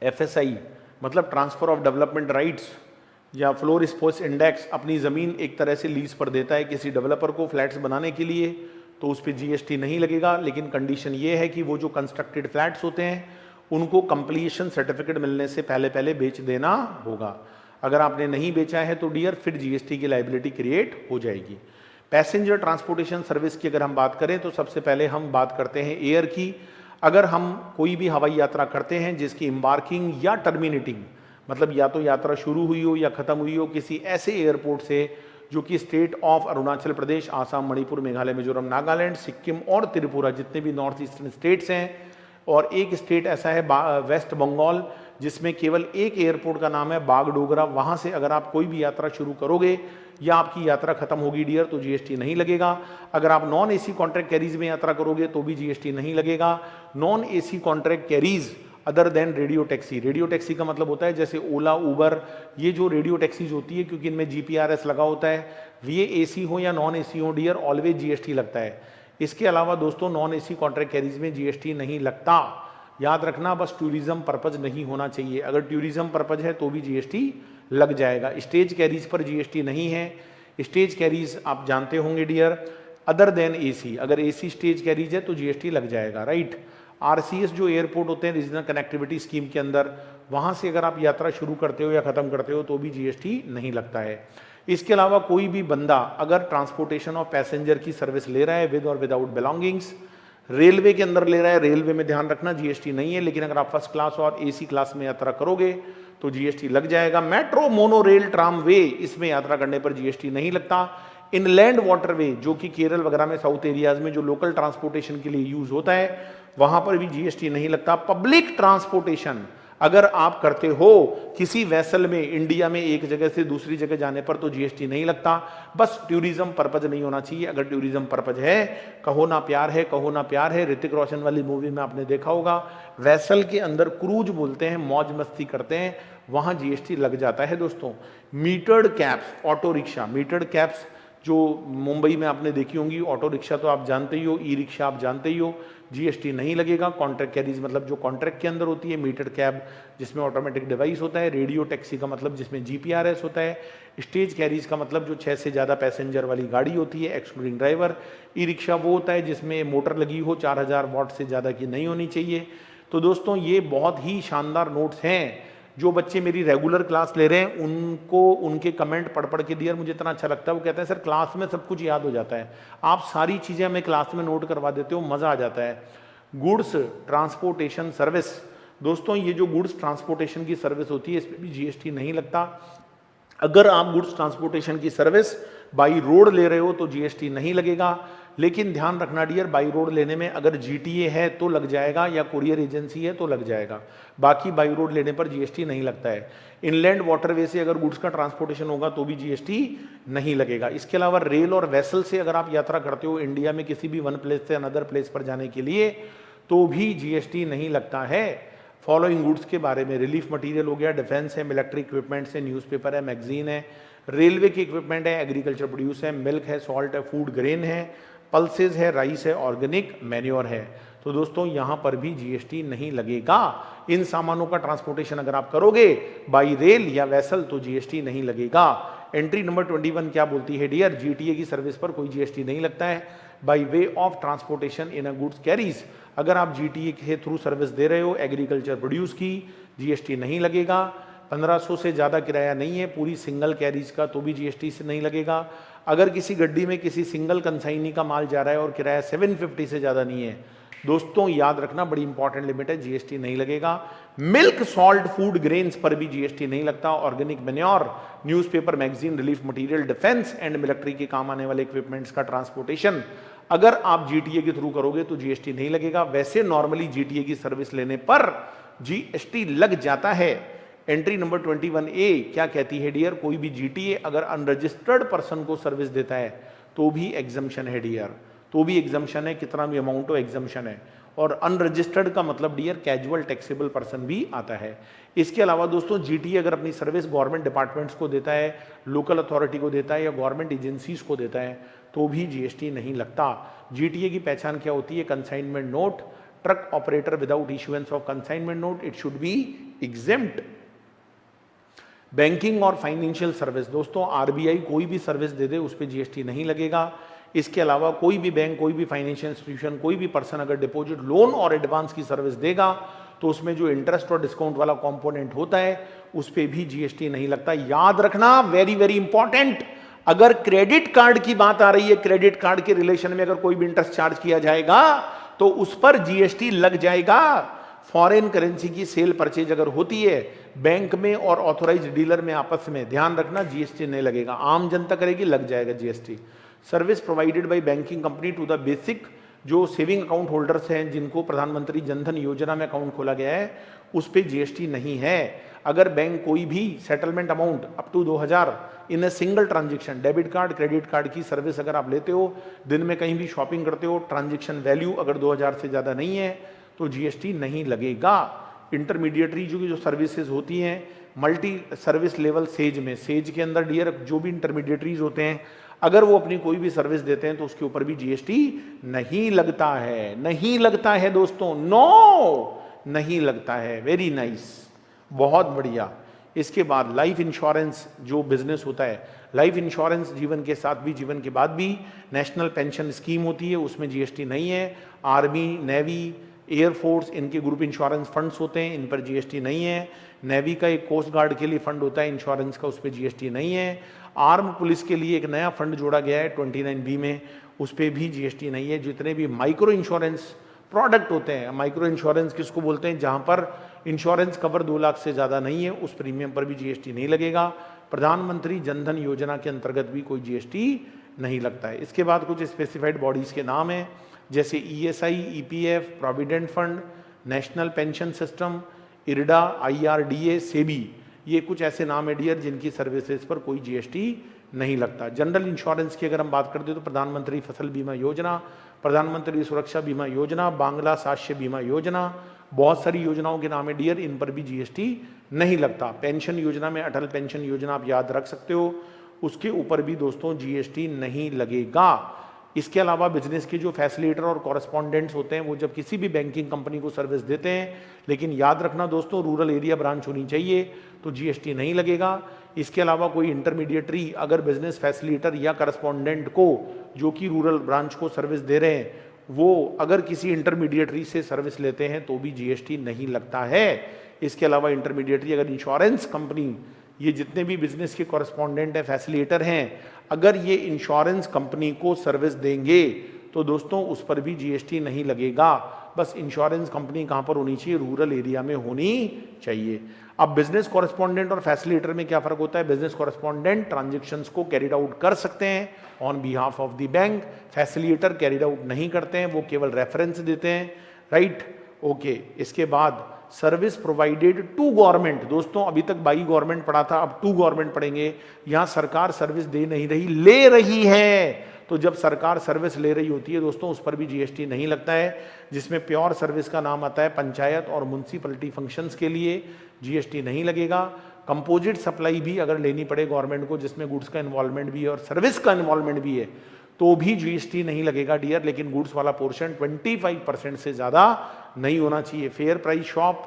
एफएसआई मतलब ट्रांसफर ऑफ डेवलपमेंट राइट्स या फ्लोर स्पेस इंडेक्स अपनी जमीन एक तरह से लीज पर देता है किसी डेवलपर को फ्लैट्स बनाने के लिए तो उस पर जीएसटी नहीं लगेगा। लेकिन कंडीशन ये है कि वो जो कंस्ट्रक्टेड फ्लैट्स होते हैं उनको कंप्लीशन सर्टिफिकेट मिलने से पहले पहले बेच देना होगा। अगर आपने नहीं बेचा है तो डियर फिर जीएसटी की लायबिलिटी क्रिएट हो जाएगी। पैसेंजर ट्रांसपोर्टेशन सर्विस की अगर हम बात करें तो सबसे पहले हम बात करते हैं एयर की। अगर हम कोई भी हवाई यात्रा करते हैं जिसकी एम्बार्किंग या टर्मिनेटिंग मतलब या तो यात्रा शुरू हुई हो या खत्म हुई हो किसी ऐसे एयरपोर्ट से जो कि स्टेट ऑफ अरुणाचल प्रदेश, आसाम, मणिपुर, मेघालय, मिजोरम, नागालैंड, सिक्किम और त्रिपुरा जितने भी नॉर्थ ईस्टर्न स्टेट्स हैं, और एक स्टेट ऐसा है वेस्ट बंगाल जिसमें केवल एक एयरपोर्ट का नाम है बागडोगरा, वहां से अगर आप कोई भी यात्रा शुरू करोगे या आपकी यात्रा खत्म होगी डियर तो जीएसटी नहीं लगेगा। अगर आप नॉन एसी कॉन्ट्रैक्ट कैरीज में यात्रा करोगे तो भी जीएसटी नहीं लगेगा। Non AC contract carries other than radio taxi. Radio taxi का मतलब होता है जैसे ओला, उबर, ये जो रेडियो टैक्सीज होती है क्योंकि इनमें जीपीआरएस लगा होता है, ये एसी हो या नॉन एसी हो डियर ऑलवेज जीएसटी लगता है। इसके अलावा दोस्तों नॉन एसी कॉन्ट्रैक्ट कैरीज में जीएसटी नहीं लगता। याद रखना बस टूरिज्म पर्पज नहीं होना चाहिए, अगर टूरिज्म पर्पज है तो भी जीएसटी लग जाएगा। स्टेज कैरीज पर जीएसटी नहीं है। स्टेज कैरीज आप जानते होंगे डियर अदर देन एसी, अगर एसी स्टेज कैरीज है तो जीएसटी लग जाएगा, राइट। आरसीएस जो एयरपोर्ट होते हैं रीजनल कनेक्टिविटी स्कीम के अंदर, वहां से अगर आप यात्रा शुरू करते हो या खत्म करते हो तो भी जीएसटी नहीं लगता है। इसके अलावा कोई भी बंदा अगर ट्रांसपोर्टेशन ऑफ पैसेंजर की सर्विस ले रहा है विद और विदाउट बिलोंगिंग्स, रेलवे के अंदर ले रहा है, रेलवे में ध्यान रखना जीएसटी नहीं है, लेकिन अगर आप फर्स्ट क्लास और एसी क्लास में यात्रा करोगे तो जीएसटी लग जाएगा। मेट्रो, मोनो रेल, ट्राम वे, इसमें यात्रा करने पर जीएसटी नहीं लगता। इनलैंड वाटरवे जो कि केरल वगैरह में साउथ एरियाज में जो लोकल ट्रांसपोर्टेशन के लिए यूज होता है वहां पर भी जीएसटी नहीं लगता। पब्लिक ट्रांसपोर्टेशन अगर आप करते हो किसी वेसल में इंडिया में एक जगह से दूसरी जगह जाने पर तो जीएसटी नहीं लगता। बस टूरिज्म पर्पज नहीं होना चाहिए। अगर टूरिज्म पर्पज है, कहो ना प्यार है, कहो ना प्यार है, ऋतिक रोशन वाली मूवी में आपने देखा होगा, वेसल के अंदर क्रूज बोलते हैं, मौज मस्ती करते हैं, वहां जीएसटी लग जाता है दोस्तों। Metered cabs, auto rickshaw, metered cabs जो मुंबई में आपने देखी होंगी, ऑटो रिक्शा तो आप जानते ही हो, ई रिक्शा आप जानते ही हो, जीएसटी नहीं लगेगा। कॉन्ट्रैक्ट कैरीज मतलब जो कॉन्ट्रैक्ट के अंदर होती है, मीटर्ड कैब जिसमें ऑटोमेटिक डिवाइस होता है, रेडियो टैक्सी का मतलब जिसमें जीपीआरएस होता है, स्टेज कैरीज का मतलब जो 6 से ज़्यादा पैसेंजर वाली गाड़ी होती है एक्सक्लूडिंग ड्राइवर, ई रिक्शा वो होता है जिसमें मोटर लगी हो, 4000 वॉट से ज़्यादा की नहीं होनी चाहिए। तो दोस्तों ये बहुत ही शानदार नोट्स हैं। जो बच्चे मेरी रेगुलर क्लास ले रहे हैं उनको उनके कमेंट पढ़ पढ़ के दिया, मुझे इतना अच्छा लगता है। वो कहते हैं सर क्लास में सब कुछ याद हो जाता है, आप सारी चीज़ें हमें क्लास में नोट करवा देते हो, मज़ा आ जाता है। गुड्स ट्रांसपोर्टेशन सर्विस, दोस्तों ये जो गुड्स ट्रांसपोर्टेशन की सर्विस होती है इस पर भी जीएसटी नहीं लगता। अगर आप गुड्स ट्रांसपोर्टेशन की सर्विस बाई रोड ले रहे हो तो जीएसटी नहीं लगेगा। लेकिन ध्यान रखना डियर, बाई रोड लेने में अगर जीटीए है तो लग जाएगा या कुरियर एजेंसी है तो लग जाएगा, बाकी बाई रोड लेने पर जीएसटी नहीं लगता है। इनलैंड वाटरवे से अगर गुड्स का ट्रांसपोर्टेशन होगा तो भी जीएसटी नहीं लगेगा। इसके अलावा रेल और वेसल से अगर आप यात्रा करते हो इंडिया में किसी भी वन प्लेस से अनदर प्लेस पर जाने के लिए तो भी जीएसटी नहीं लगता है। फॉलोइंग गुड्स के बारे में, रिलीफ मटेरियल हो गया, डिफेंस है, मिलिट्री इक्विपमेंट्स है, न्यूज़पेपर है, मैगजीन है, रेलवे की इक्विपमेंट है, एग्रीकल्चर प्रोड्यूस है, मिल्क है, सॉल्ट है, फूड ग्रेन है, पल्सेज है, राइस है, ऑर्गेनिक मैन्योर है। तो दोस्तों यहां पर भी जीएसटी नहीं लगेगा। इन सामानों का ट्रांसपोर्टेशन अगर आप करोगे बाई रेल या वेसल तो जीएसटी नहीं लगेगा। एंट्री नंबर 21 क्या बोलती है डियर, जीटीए की सर्विस पर कोई जीएसटी नहीं लगता है। By way of transportation in a goods carries, अगर आप जीटीए के थ्रू सर्विस दे रहे हो एग्रीकल्चर प्रोड्यूस की, जीएसटी नहीं लगेगा। 1500 से ज़्यादा किराया नहीं है पूरी सिंगल कैरीज का तो भी जीएसटी से नहीं लगेगा। अगर किसी गड्डी में किसी सिंगल कंसाइनी का माल जा रहा है और किराया 750 से ज़्यादा नहीं है, दोस्तों याद रखना बड़ी इंपॉर्टेंट लिमिट है, जीएसटी नहीं लगेगा। मिल्क, सॉल्ट, फूड ग्रेन्स पर भी जीएसटी नहीं लगता। Organic manure, newspaper, magazine, relief material, defence and military के काम आने वाले इक्विपमेंट्स का ट्रांसपोर्टेशन अगर आप जीटीए के थ्रू करोगे तो जीएसटी नहीं लगेगा। वैसे नॉर्मली जीटीए की सर्विस लेने पर जीएसटी लग जाता है। एंट्री नंबर 21A क्या कहती है डियर, कोई भी जीटीए अगर अनरजिस्टर्ड पर्सन को सर्विस देता है तो भी एग्जम्पशन है डियर, तो भी एग्जम्पशन है, कितना भी अमाउंट हो एग्जम्पशन है। और अनरजिस्टर्ड का मतलब डियर कैजुअल टैक्सेबल पर्सन भी आता है। इसके अलावा दोस्तों जीटीए अगर अपनी सर्विस गवर्नमेंट डिपार्टमेंट्स को देता है, लोकल अथॉरिटी को देता है या गवर्नमेंट एजेंसीज को देता है तो भी जीएसटी नहीं लगता। जीटीए की पहचान क्या होती है, consignment note, truck operator without issuance of consignment note, it should be exempt. Banking और फाइनेंशियल सर्विस, दोस्तों आरबीआई कोई भी सर्विस दे दे उस पर जीएसटी नहीं लगेगा। इसके अलावा कोई भी बैंक, कोई भी फाइनेंशियल इंस्टीट्यूशन, कोई भी पर्सन अगर डिपॉजिट, लोन और एडवांस की सर्विस देगा तो उसमें जो इंटरेस्ट और डिस्काउंट वाला कंपोनेंट होता है उस पर भी जीएसटी नहीं लगता। याद रखना, वेरी वेरी इंपॉर्टेंट, अगर क्रेडिट कार्ड की बात आ रही है, क्रेडिट कार्ड के रिलेशन में अगर कोई भी इंटरेस्ट चार्ज किया जाएगा तो उस पर जीएसटी लग जाएगा। फॉरेन करेंसी की सेल परचेज अगर होती है बैंक में और ऑथोराइज डीलर में आपस में, ध्यान रखना जीएसटी नहीं लगेगा। आम जनता करेगी, लग जाएगा GST. Service provided by banking company to the basic, जो सेविंग अकाउंट होल्डर्स हैं जिनको प्रधानमंत्री जनधन योजना में अकाउंट खोला गया है उस पर जीएसटी नहीं है। अगर बैंक कोई भी settlement amount up to 2000 in a single transaction, debit card, credit card की सर्विस अगर आप लेते हो, दिन में कहीं भी शॉपिंग करते हो, ट्रांजेक्शन वैल्यू अगर 2000 से ज़्यादा नहीं है तो जीएसटी नहीं लगेगा। इंटरमीडिएटरी जो सर्विसेज होती हैं, मल्टी सर्विस लेवल सेज में, सेज के अंदर डियर जो भी इंटरमीडिएटरीज होते हैं अगर वो अपनी कोई भी सर्विस देते हैं तो उसके ऊपर भी जीएसटी नहीं लगता है। नहीं लगता है दोस्तों, नो नहीं लगता है। वेरी नाइस, बहुत बढ़िया। इसके बाद लाइफ इंश्योरेंस जो बिजनेस होता है, लाइफ इंश्योरेंस जीवन के साथ भी जीवन के बाद भी, नेशनल पेंशन स्कीम होती है उसमें जीएसटी नहीं है। आर्मी, नेवी, एयरफोर्स, इनके ग्रुप इंश्योरेंस फंड्स होते हैं, इन पर जीएसटी नहीं है। नेवी का एक कोस्ट गार्ड के लिए फंड होता है इंश्योरेंस का, उस पर जीएसटी नहीं है। आर्म पुलिस के लिए एक नया फंड जोड़ा गया है 29B में, उस पर भी जीएसटी नहीं है। जितने भी माइक्रो इंश्योरेंस प्रोडक्ट होते हैं, माइक्रो इंश्योरेंस किसको बोलते हैं, जहां पर इंश्योरेंस कवर 2 लाख से ज़्यादा नहीं है, उस प्रीमियम पर भी जीएसटी नहीं लगेगा। प्रधानमंत्री जनधन योजना के अंतर्गत भी कोई जीएसटी नहीं लगता है। इसके बाद कुछ स्पेसिफाइड बॉडीज़ के नाम हैं, जैसे ESI, EPF, provident fund, national pension system, IRDA, IRDA, SEBI, ये कुछ ऐसे नाम है डियर जिनकी सर्विसेज पर कोई जीएसटी नहीं लगता। जनरल इंश्योरेंस की अगर हम बात करते हैं तो प्रधानमंत्री फसल बीमा योजना, प्रधानमंत्री सुरक्षा बीमा योजना, बांग्ला स्वास्थ्य बीमा योजना, बहुत सारी योजनाओं के नाम है डियर, इन पर भी जीएसटी नहीं लगता। पेंशन योजना में अटल पेंशन योजना आप याद रख सकते हो, उसके ऊपर भी दोस्तों जीएसटी नहीं लगेगा। इसके अलावा बिजनेस के जो फैसिलिटेटर और कॉरेस्पॉन्डेंट्स होते हैं वो जब किसी भी बैंकिंग कंपनी को सर्विस देते हैं, लेकिन याद रखना दोस्तों रूरल एरिया ब्रांच होनी चाहिए, तो जीएसटी नहीं लगेगा। इसके अलावा कोई इंटरमीडिएटरी अगर बिजनेस फैसिलिटेटर या कॉरेस्पॉन्डेंट को जो कि रूरल ब्रांच को सर्विस दे रहे हैं वो अगर किसी इंटरमीडिएटरी से सर्विस लेते हैं तो भी जीएसटी नहीं लगता है। इसके अलावा इंटरमीडिएटरी अगर इंश्योरेंस कंपनी, ये जितने भी बिजनेस के कॉरेस्पॉन्डेंट हैं, फैसिलिटेटर हैं, अगर ये इंश्योरेंस कंपनी को सर्विस देंगे तो दोस्तों उस पर भी जीएसटी नहीं लगेगा। बस इंश्योरेंस कंपनी कहाँ पर होनी चाहिए? रूरल एरिया में होनी चाहिए। अब बिजनेस कॉरेस्पॉन्डेंट और फैसिलिटेटर में क्या फर्क होता है? बिजनेस कॉरेस्पॉन्डेंट ट्रांजैक्शंस को कैरिड आउट कर सकते हैं on behalf of the bank, facilitator carried out नहीं करते हैं, वो केवल रेफरेंस देते हैं, राइट, ओके। इसके बाद सर्विस प्रोवाइडेड टू गवर्नमेंट, दोस्तों अभी तक बाई गवर्नमेंट पढ़ा था, अब टू गवर्नमेंट पढ़ेंगे। यहां सरकार सर्विस दे नहीं रही, ले रही है, तो जब सरकार सर्विस ले रही होती है दोस्तों उस पर भी जीएसटी नहीं लगता है। जिसमें प्योर सर्विस का नाम आता है पंचायत और म्युनिसिपैलिटी फंक्शंस के लिए जीएसटी नहीं लगेगा। कंपोजिट सप्लाई भी अगर लेनी पड़े गवर्नमेंट को जिसमें गुड्स का इन्वॉल्वमेंट भी है और सर्विस का इन्वॉल्वमेंट भी है तो भी जीएसटी नहीं लगेगा डियर, लेकिन गुड्स वाला पोर्शन 25% से ज़्यादा नहीं होना चाहिए। Fair price shop,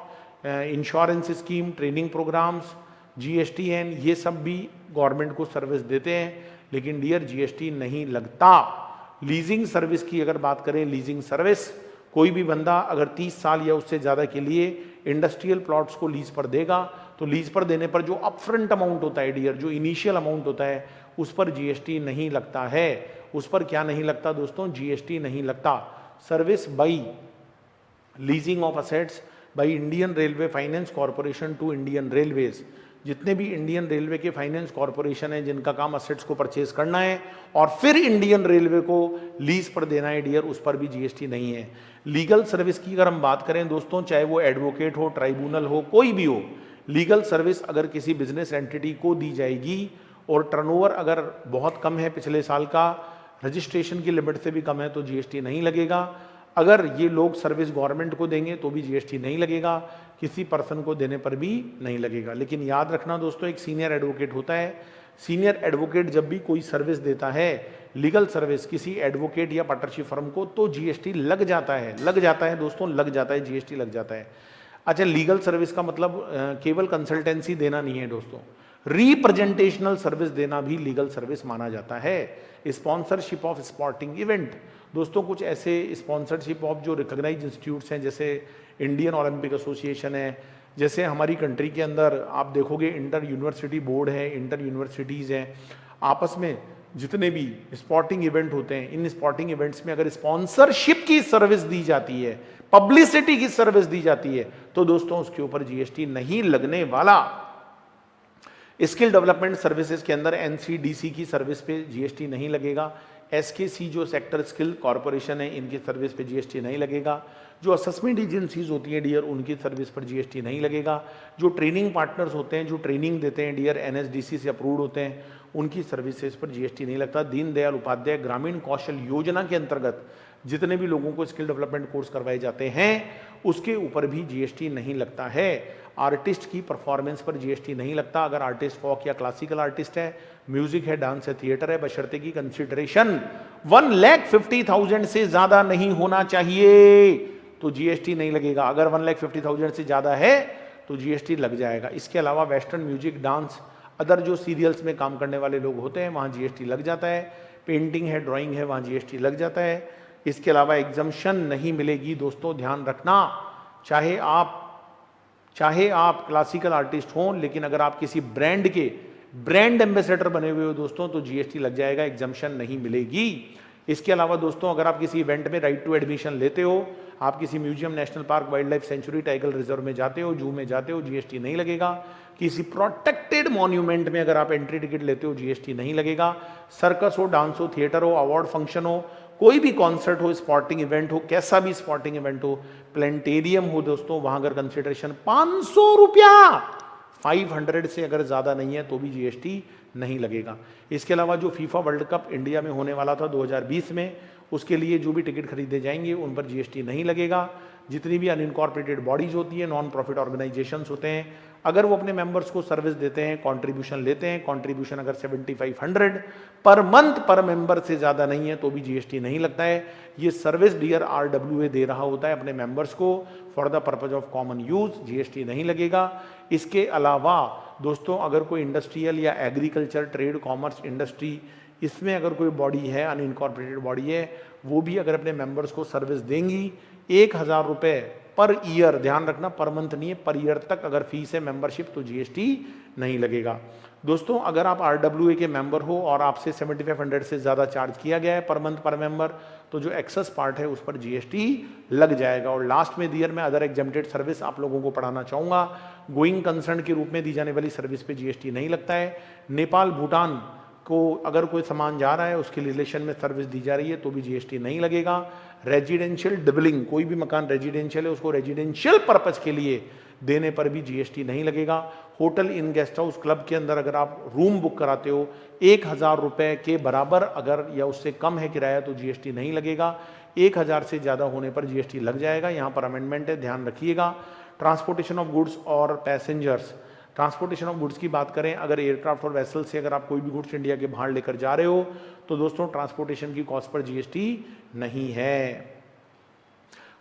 insurance scheme, training programs, GSTN, ये सब भी गवर्नमेंट को सर्विस देते हैं, लेकिन डियर जीएसटी नहीं लगता। लीजिंग सर्विस की अगर बात करें, लीजिंग सर्विस, कोई भी बंदा अगर 30 साल या उससे ज़्यादा के लिए इंडस्ट्रियल प्लॉट्स को लीज पर देगा तो लीज पर देने पर जो अपफ्रंट अमाउंट होता है डियर, जो इनिशियल अमाउंट होता है उस पर जीएसटी नहीं लगता है। उस पर क्या नहीं लगता दोस्तों? जीएसटी नहीं लगता। Service by leasing of assets by Indian Railway Finance Corporation to Indian Railways, जितने भी इंडियन रेलवे के फाइनेंस कॉरपोरेशन है जिनका काम असेट्स को परचेज करना है और फिर इंडियन रेलवे को लीज पर देना है डियर, उस पर भी जीएसटी नहीं है। लीगल सर्विस की अगर हम बात करें दोस्तों, चाहे वो एडवोकेट हो, ट्राइब्यूनल हो, कोई भी हो, लीगल सर्विस अगर किसी बिजनेस एंटिटी को दी जाएगी और टर्नओवर अगर बहुत कम है पिछले साल का, रजिस्ट्रेशन की लिमिट से भी कम है तो जीएसटी नहीं लगेगा। अगर ये लोग सर्विस गवर्नमेंट को देंगे तो भी जीएसटी नहीं लगेगा, किसी पर्सन को देने पर भी नहीं लगेगा। लेकिन याद रखना दोस्तों, एक सीनियर एडवोकेट होता है, सीनियर एडवोकेट जब भी कोई सर्विस देता है, लीगल सर्विस किसी एडवोकेट या पार्टनरशिप फर्म को, तो जीएसटी लग जाता है, लग जाता है दोस्तों, लग जाता है, जीएसटी लग जाता है। अच्छा, लीगल सर्विस का मतलब केवल कंसल्टेंसी देना नहीं है दोस्तों, रिप्रेजेंटेशनल सर्विस देना भी लीगल सर्विस माना जाता है। स्पॉन्सरशिप ऑफ स्पोर्टिंग इवेंट, दोस्तों कुछ ऐसे स्पॉन्सरशिप ऑफ जो रिकॉग्नाइज्ड इंस्टीट्यूट्स हैं, जैसे इंडियन ओलंपिक एसोसिएशन है, जैसे हमारी कंट्री के अंदर आप देखोगे इंटर यूनिवर्सिटी बोर्ड है, इंटर यूनिवर्सिटीज़ हैं, आपस में जितने भी स्पोर्टिंग इवेंट होते हैं, इन स्पोर्टिंग इवेंट्स में अगर स्पॉन्सरशिप की सर्विस दी जाती है, पब्लिसिटी की सर्विस दी जाती है, तो दोस्तों उसके ऊपर जीएसटी नहीं लगने वाला। स्किल डेवलपमेंट सर्विसेज के अंदर एनसीडीसी की सर्विस पे जीएसटी नहीं लगेगा। एसकेसी जो सेक्टर स्किल कॉरपोरेशन है, इनकी सर्विस पे जीएसटी नहीं लगेगा। जो असेसमेंट एजेंसीज होती हैं डियर, उनकी सर्विस पर जीएसटी नहीं लगेगा। जो ट्रेनिंग पार्टनर्स होते हैं, जो ट्रेनिंग देते हैं डियर, एनएसडीसी से अप्रूव्ड होते हैं, उनकी सर्विसेज पर जीएसटी नहीं लगता। दीनदयाल उपाध्याय ग्रामीण कौशल योजना के अंतर्गत जितने भी लोगों को स्किल डेवलपमेंट कोर्स करवाए जाते हैं उसके ऊपर भी जीएसटी नहीं लगता है। आर्टिस्ट की परफॉर्मेंस पर जीएसटी नहीं लगता। अगर आर्टिस्ट फॉक या क्लासिकल आर्टिस्ट है, म्यूजिक है, डांस है, थिएटर है, बशर्ते की कंसिडरेशन 1,50,000 से ज्यादा नहीं होना चाहिए तो जीएसटी नहीं लगेगा। अगर 1,50,000 से ज्यादा है तो जीएसटी लग जाएगा। इसके अलावा वेस्टर्न म्यूजिक, डांस, अदर जो सीरियल्स में काम करने वाले लोग होते हैं वहाँ जीएसटी लग जाता है। पेंटिंग है, ड्राइंग है, वहाँ जीएसटी लग जाता है। इसके अलावा एग्जम्पशन नहीं मिलेगी दोस्तों, ध्यान रखना। चाहे आप क्लासिकल आर्टिस्ट हों, लेकिन अगर आप किसी ब्रांड के ब्रांड एम्बेसडर बने हुए हो दोस्तों तो जीएसटी लग जाएगा, एग्जम्पशन नहीं मिलेगी। इसके अलावा दोस्तों अगर आप किसी इवेंट में राइट टू एडमिशन लेते हो, आप किसी museum, national park, wild life sanctuary, tiger reserve में जाते हो, जू में जाते हो, जीएसटी नहीं लगेगा। किसी प्रोटेक्टेड मॉन्यूमेंट में अगर आप एंट्री टिकट लेते हो जीएसटी नहीं लगेगा। सर्कस हो, डांस हो, थिएटर हो, अवार्ड फंक्शन हो, कोई भी कॉन्सर्ट हो, स्पोर्टिंग इवेंट हो, कैसा भी स्पोर्टिंग इवेंट हो, प्लेनेटेरियम हो दोस्तों, वहां अगर कंसिडरेशन 500 रुपया, 500 से अगर ज्यादा नहीं है तो भी जीएसटी नहीं लगेगा। इसके अलावा जो फीफा वर्ल्ड कप इंडिया में होने वाला था 2020 में, उसके लिए जो भी टिकट खरीदे जाएंगे उन पर जीएसटी नहीं लगेगा। जितनी भी अनइनकॉर्पोरेटेड बॉडीज होती है, नॉन प्रॉफिट ऑर्गेनाइजेशंस होते हैं, अगर वो अपने मेंबर्स को सर्विस देते हैं, कंट्रीब्यूशन लेते हैं, कंट्रीब्यूशन अगर 7500 पर मंथ पर मेंबर से ज्यादा नहीं है तो भी जीएसटी नहीं लगता है। ये सर्विस डियर आरडब्ल्यूए दे रहा होता है अपने मेंबर्स को for the purpose of common use, GST नहीं लगेगा। इसके अलावा दोस्तों अगर कोई इंडस्ट्रियल या एग्रीकल्चर, ट्रेड, कॉमर्स, इंडस्ट्री, इसमें अगर कोई बॉडी है, अनइनकॉर्पोरेटेड बॉडी है, वो भी अगर अपने मेंबर्स को सर्विस देंगी 1000 रुपए पर ईयर, ध्यान रखना पर मंथ नहीं है, पर ईयर तक अगर फीस है मेंबरशिप तो जीएसटी नहीं लगेगा। दोस्तों अगर आप आरडब्ल्यूए के मेंबर हो और आपसे 7500 से ज्यादा चार्ज किया गया है पर मंथ पर मेंबर, तो जो एक्सेस पार्ट है उस पर जीएसटी लग जाएगा। और लास्ट में दियर मैं अदर एग्जेम्प्टेड सर्विस आप लोगों को पढ़ाना चाहूंगा। गोइंग कंसर्न के रूप में दी जाने वाली सर्विस पे जीएसटी नहीं लगता है। नेपाल, भूटान को अगर कोई सामान जा रहा है, उसके रिलेशन में सर्विस दी जा रही है तो भी जीएसटी नहीं लगेगा। रेजिडेंशियल डबलिंग, कोई भी मकान रेजिडेंशियल है उसको रेजिडेंशियल पर्पज के लिए देने पर भी जीएसटी नहीं लगेगा। होटल, इन, गेस्ट हाउस, क्लब के अंदर अगर आप रूम बुक कराते हो 1000 रुपए के बराबर अगर या उससे कम है किराया तो जीएसटी नहीं लगेगा। 1000 से ज्यादा होने पर जीएसटी लग जाएगा। यहाँ पर अमेंडमेंट है, ध्यान रखिएगा। ट्रांसपोर्टेशन ऑफ गुड्स और पैसेंजर्स, ट्रांसपोर्टेशन ऑफ गुड्स की बात करें, अगर एयरक्राफ्ट और वेसल से अगर आप कोई भी गुड्स इंडिया के बाहर लेकर जा रहे हो तो दोस्तों ट्रांसपोर्टेशन की कॉस्ट पर जीएसटी नहीं है।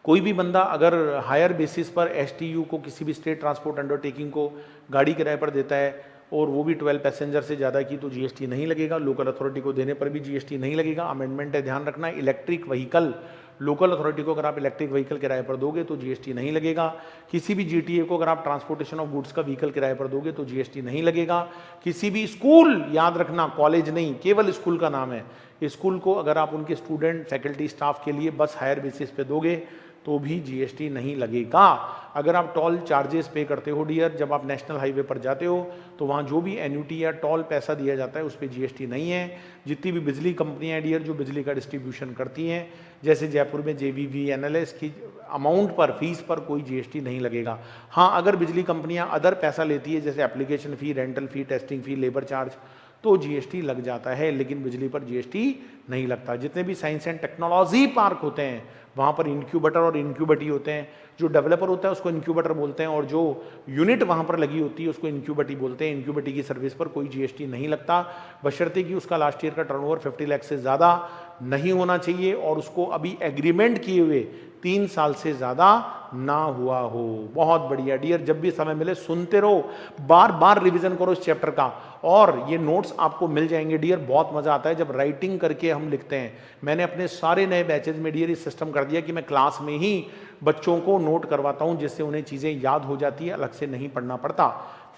कोई भी बंदा अगर हायर बेसिस पर एसटीयू को, किसी भी स्टेट ट्रांसपोर्ट अंडरटेकिंग को गाड़ी किराए पर देता है और वो भी 12 पैसेंजर से ज़्यादा की तो जीएसटी नहीं लगेगा। लोकल अथॉरिटी को देने पर भी जीएसटी नहीं लगेगा। अमेंडमेंट है, ध्यान रखना। इलेक्ट्रिक व्हीकल, लोकल अथॉरिटी को अगर आप इलेक्ट्रिक व्हीकल किराए पर दोगे तो जीएसटी नहीं लगेगा। किसी भी जीटीए को अगर आप ट्रांसपोर्टेशन ऑफ गुड्स का व्हीकल किराए पर दोगे तो जीएसटी नहीं लगेगा। किसी भी स्कूल, याद रखना कॉलेज नहीं, केवल स्कूल का नाम है, स्कूल को अगर आप उनके स्टूडेंट, फैकल्टी, स्टाफ के लिए बस हायर बेसिस पे दोगे तो भी जीएसटी नहीं लगेगा। अगर आप टोल चार्जेस पे करते हो डियर, जब आप नेशनल हाईवे पर जाते हो तो वहाँ जो भी एन्यूटी या टोल पैसा दिया जाता है उस पर जीएसटी नहीं है। जितनी भी बिजली कंपनियां डियर जो बिजली का डिस्ट्रीब्यूशन करती हैं, जैसे जयपुर में जेवीवी, एनएलएस की अमाउंट पर, फीस पर कोई जीएसटी नहीं लगेगा। हाँ, अगर बिजली कंपनियां अदर पैसा लेती है जैसे एप्लीकेशन फी, रेंटल फी, टेस्टिंग फी, लेबर चार्ज, तो जीएसटी लग जाता है, लेकिन बिजली पर जीएसटी नहीं लगता। जितने भी साइंस एंड टेक्नोलॉजी पार्क होते हैं वहाँ पर इंक्यूबेटर और इंक्यूबेटी होते हैं। जो डेवलपर होता है उसको इंक्यूबेटर बोलते हैं और जो यूनिट वहाँ पर लगी होती है उसको इंक्यूबेटी बोलते हैं। इंक्यूबेटी की सर्विस पर कोई जीएसटी नहीं लगता, बशर्ते कि उसका लास्ट ईयर का टर्नओवर 50 लाख से ज़्यादा नहीं होना चाहिए और उसको अभी एग्रीमेंट किए हुए 3 साल से ज़्यादा ना हुआ हो। बहुत बढ़िया डियर, जब भी समय मिले सुनते रहो, बार बार रिवीजन करो इस चैप्टर का और ये नोट्स आपको मिल जाएंगे डियर। बहुत मजा आता है जब राइटिंग करके हम लिखते हैं। मैंने अपने सारे नए बैचेज में डियर इस सिस्टम कर दिया कि मैं क्लास में ही बच्चों को नोट करवाता हूं, जिससे उन्हें चीजें याद हो जाती है, अलग से नहीं पढ़ना पड़ता।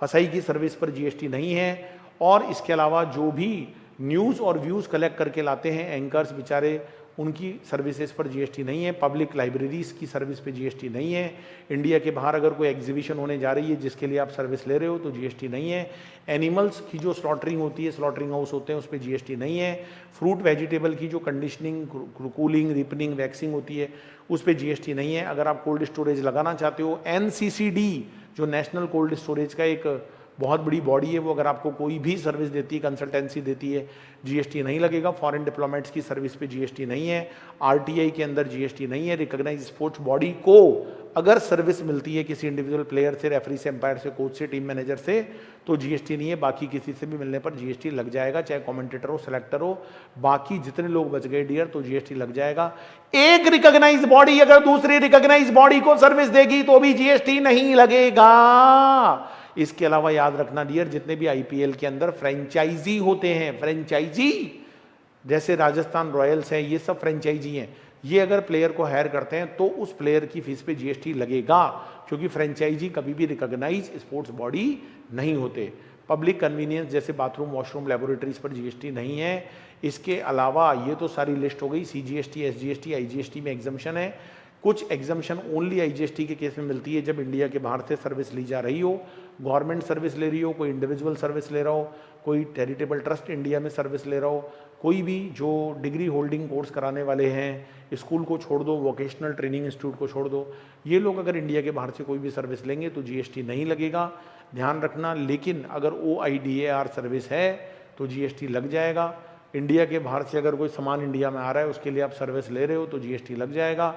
फसाई की सर्विस पर जीएसटी नहीं है। और इसके अलावा जो भी न्यूज और व्यूज कलेक्ट करके लाते हैं एंकर्स बेचारे, उनकी सर्विसेज पर जीएसटी नहीं है। पब्लिक लाइब्रेरीज की सर्विस पे जीएसटी नहीं है। इंडिया के बाहर अगर कोई एग्जीबिशन होने जा रही है जिसके लिए आप सर्विस ले रहे हो तो जीएसटी नहीं है। एनिमल्स की जो स्लॉटरिंग होती है, स्लॉटरिंग हाउस होते हैं, उस पर जीएसटी नहीं है। फ्रूट वेजिटेबल की जो कंडीशनिंग, कूलिंग, रिपनिंग, वैक्सिंग होती है उस पर जीएसटी नहीं है। अगर आप कोल्ड स्टोरेज लगाना चाहते हो, एनसीसीडी जो नेशनल कोल्ड स्टोरेज का एक बहुत बड़ी बॉडी है, वो अगर आपको कोई भी सर्विस देती है, कंसल्टेंसी देती है, जीएसटी नहीं लगेगा। फॉरेन डिप्लोमेट्स की सर्विस पे जीएसटी नहीं है। आरटीआई के अंदर जीएसटी नहीं है। रिकॉग्नाइज स्पोर्ट्स बॉडी को अगर सर्विस मिलती है किसी इंडिविजुअल प्लेयर से, रेफरी से, एम्पायर से, कोच से, टीम मैनेजर से, तो जीएसटी नहीं है। बाकी किसी से भी मिलने पर जीएसटी लग जाएगा, चाहे कमेंटेटर हो, सेलेक्टर हो, बाकी जितने लोग बच गए डियर तो जीएसटी लग जाएगा। एक रिकॉग्नाइज बॉडी अगर दूसरी रिकॉग्नाइज बॉडी को सर्विस देगी तो भी जीएसटी नहीं लगेगा। इसके अलावा याद रखना डियर, जितने भी आईपीएल के अंदर फ्रेंचाइजी होते हैं, फ्रेंचाइजी जैसे राजस्थान रॉयल्स है, ये सब फ्रेंचाइजी हैं, ये अगर प्लेयर को हायर करते हैं तो उस प्लेयर की फीस पे जीएसटी लगेगा, क्योंकि फ्रेंचाइजी कभी भी रिकॉग्नाइज स्पोर्ट्स बॉडी नहीं होते। पब्लिक कन्वीनियंस जैसे बाथरूम, वॉशरूम, लेबोरेटरीज पर जीएसटी नहीं है। इसके अलावा ये तो सारी लिस्ट हो गई। सीजीएसटी, एसजीएसटी, आईजीएसटी में एग्जम्पशन है। कुछ एग्जम्पशन ओनली आईजीएसटी के केस में मिलती है जब इंडिया के बाहर से सर्विस ली जा रही हो, गवर्नमेंट सर्विस ले रही हो, कोई इंडिविजुअल सर्विस ले रहा हो, कोई चैरिटेबल ट्रस्ट इंडिया में सर्विस ले रहा हो, कोई भी जो डिग्री होल्डिंग कोर्स कराने वाले हैं, स्कूल को छोड़ दो, वोकेशनल ट्रेनिंग इंस्टीट्यूट को छोड़ दो, ये लोग अगर इंडिया के बाहर से कोई भी सर्विस लेंगे तो जीएसटी नहीं लगेगा, ध्यान रखना। लेकिन अगर OIDAR सर्विस है तो जीएसटी लग जाएगा। इंडिया के बाहर से अगर कोई सामान इंडिया में आ रहा है, उसके लिए आप सर्विस ले रहे हो तो जीएसटी लग जाएगा।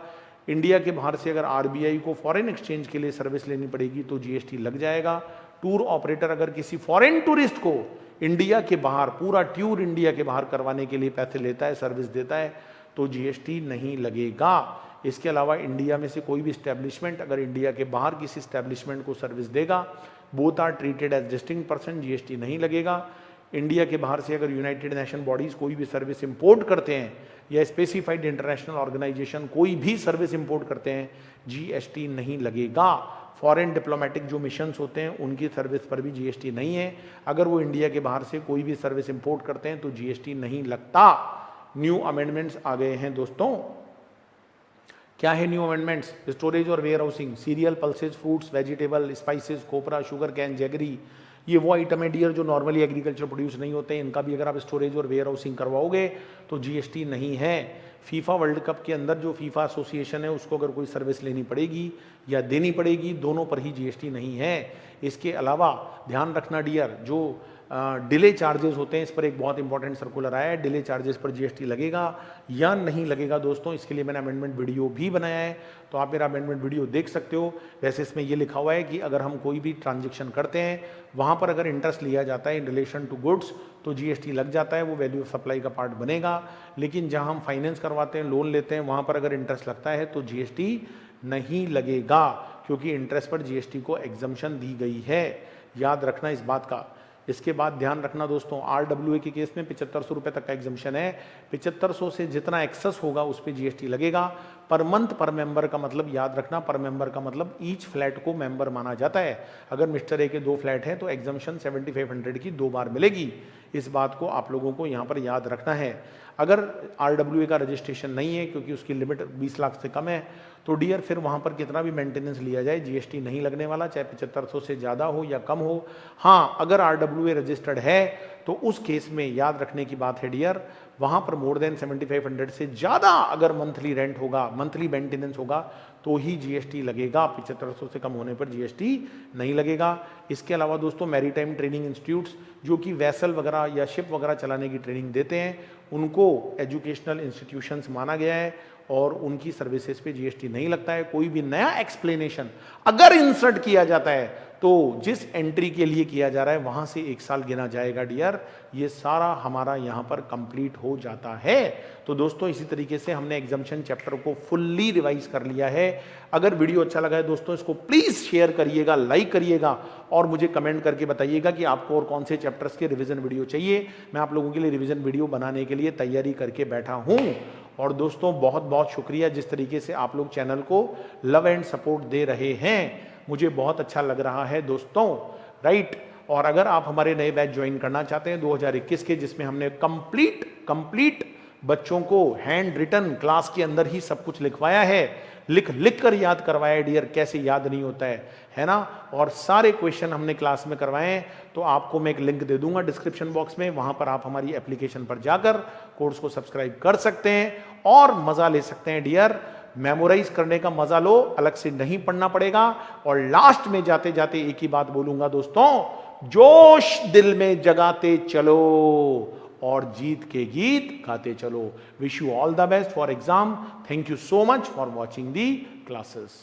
इंडिया के बाहर से अगर RBI को फॉरेन एक्सचेंज के लिए सर्विस लेनी पड़ेगी तो जीएसटी लग जाएगा। टूर ऑपरेटर अगर किसी फॉरेन टूरिस्ट को इंडिया के बाहर, पूरा टूर इंडिया के बाहर करवाने के लिए पैसे लेता है, सर्विस देता है, तो जीएसटी नहीं लगेगा। इसके अलावा इंडिया में से कोई भी स्टैब्लिशमेंट अगर इंडिया के बाहर किसी स्टैब्लिशमेंट को सर्विस देगा, both are treated as distinct person, GST नहीं लगेगा। इंडिया के बाहर से अगर यूनाइटेड नेशन बॉडीज कोई भी सर्विस इंपोर्ट करते हैं या स्पेसिफाइड इंटरनेशनल ऑर्गेनाइजेशन कोई भी सर्विस इंपोर्ट करते हैं, जीएसटी नहीं लगेगा। फॉरेन डिप्लोमेटिक जो मिशंस होते हैं उनकी सर्विस पर भी जीएसटी नहीं है। अगर वो इंडिया के बाहर से कोई भी सर्विस इंपोर्ट करते हैं तो जीएसटी नहीं लगता। न्यू अमेंडमेंट्स आ गए हैं दोस्तों। क्या है न्यू अमेंडमेंट्स? स्टोरेज और warehousing, cereal, pulses, fruits, vegetable, spices, copra, sugar cane, jaggery, ये वो आइटम है डियर जो नॉर्मली एग्रीकल्चर प्रोड्यूस नहीं होते हैं, इनका भी अगर आप स्टोरेज और वेयर हाउसिंग करवाओगे तो जीएसटी नहीं है। फीफा वर्ल्ड कप के अंदर जो फीफा एसोसिएशन है उसको अगर कोई सर्विस लेनी पड़ेगी या देनी पड़ेगी, दोनों पर ही जीएसटी नहीं है। इसके अलावा ध्यान रखना डियर, जो डिले चार्जेस होते हैं, इस पर एक बहुत इंपॉर्टेंट सर्कुलर आया है, डिले चार्जेस पर जीएसटी लगेगा या नहीं लगेगा दोस्तों, इसके लिए मैंने अमेंडमेंट वीडियो भी बनाया है, तो आप मेरा अमेंडमेंट वीडियो देख सकते हो। वैसे इसमें ये लिखा हुआ है कि अगर हम कोई भी ट्रांजेक्शन करते हैं वहाँ पर अगर इंटरेस्ट लिया जाता है इन रिलेशन टू गुड्स तो जीएसटी लग जाता है, वो वैल्यू ऑफ सप्लाई का पार्ट बनेगा। लेकिन जहाँ हम फाइनेंस करवाते हैं, लोन लेते हैं, वहाँ पर अगर इंटरेस्ट लगता है तो जीएसटी नहीं लगेगा, क्योंकि इंटरेस्ट पर जीएसटी को एग्जम्पशन दी गई है, याद रखना इस बात का। इसके बाद ध्यान रखना दोस्तों, RWA के केस में 7500 रुपये तक का एग्जम्पशन है। 7500 से जितना एक्सेस होगा उस पर जीएसटी लगेगा। पर मंथ पर मेंबर का मतलब याद रखना, पर मेंबर का मतलब ईच फ्लैट को मेंबर माना जाता है। अगर मिस्टर ए के 2 फ्लैट हैं तो एग्जम्पशन 7500 की 2 बार मिलेगी। इस बात को आप लोगों को यहाँ पर याद रखना है। अगर RWA का रजिस्ट्रेशन नहीं है क्योंकि उसकी लिमिट 20 लाख से कम है तो डियर फिर वहाँ पर कितना भी मेंटेनेंस लिया जाए जीएसटी नहीं लगने वाला, चाहे 7500 से ज़्यादा हो या कम हो। हाँ, अगर RWA रजिस्टर्ड है तो उस केस में याद रखने की बात है डियर, वहाँ पर मोर देन 7500 से ज़्यादा अगर मंथली रेंट होगा, मंथली मेंटेनेंस होगा तो ही जीएसटी लगेगा। 7500 से कम होने पर जीएसटी नहीं लगेगा। इसके अलावा दोस्तों मैरीटाइम ट्रेनिंग इंस्टीट्यूट्स जो कि वैसल वगैरह या शिप वगैरह चलाने की ट्रेनिंग देते हैं, उनको एजुकेशनल इंस्टीट्यूशंस माना गया है और उनकी सर्विसेज पे जीएसटी नहीं लगता है। कोई भी नया एक्सप्लेनेशन अगर इंसर्ट किया जाता है तो जिस एंट्री के लिए किया जा रहा है वहां से 1 साल गिना जाएगा डियर। ये सारा हमारा यहां पर कंप्लीट हो जाता है। तो दोस्तों इसी तरीके से हमने एग्जम्पशन चैप्टर को फुल्ली रिवाइज कर लिया है। अगर वीडियो अच्छा लगा है दोस्तों, इसको प्लीज शेयर करिएगा, लाइक करिएगा और मुझे कमेंट करके बताइएगा कि आपको और कौन से चैप्टर्स के रिवीजन वीडियो चाहिए। मैं आप लोगों के लिए रिवीजन वीडियो बनाने के लिए तैयारी करके बैठा हूं। और दोस्तों बहुत बहुत शुक्रिया जिस तरीके से आप लोग चैनल को लव एंड सपोर्ट दे रहे हैं, मुझे बहुत अच्छा लग रहा है दोस्तों, राइट। और अगर आप हमारे नए बैच ज्वाइन करना चाहते हैं 2021 के, जिसमें हमने कंप्लीट बच्चों को हैंड रिटन क्लास के अंदर ही सब कुछ लिखवाया है, लिख कर याद करवाया डियर, कैसे याद नहीं होता है ना। और सारे क्वेश्चन हमने क्लास में करवाए हैं, तो आपको मैं एक लिंक दे दूंगा डिस्क्रिप्शन बॉक्स में, वहां पर आप हमारी एप्लीकेशन पर जाकर कोर्स को सब्सक्राइब कर सकते हैं और मजा ले सकते हैं डियर। मेमोराइज करने का मजा लो, अलग से नहीं पढ़ना पड़ेगा। और लास्ट में जाते जाते एक ही बात बोलूंगा दोस्तों, जोश दिल में जगाते चलो और जीत के गीत गाते चलो। Wish you all the best for exam. Thank you so much for watching the classes.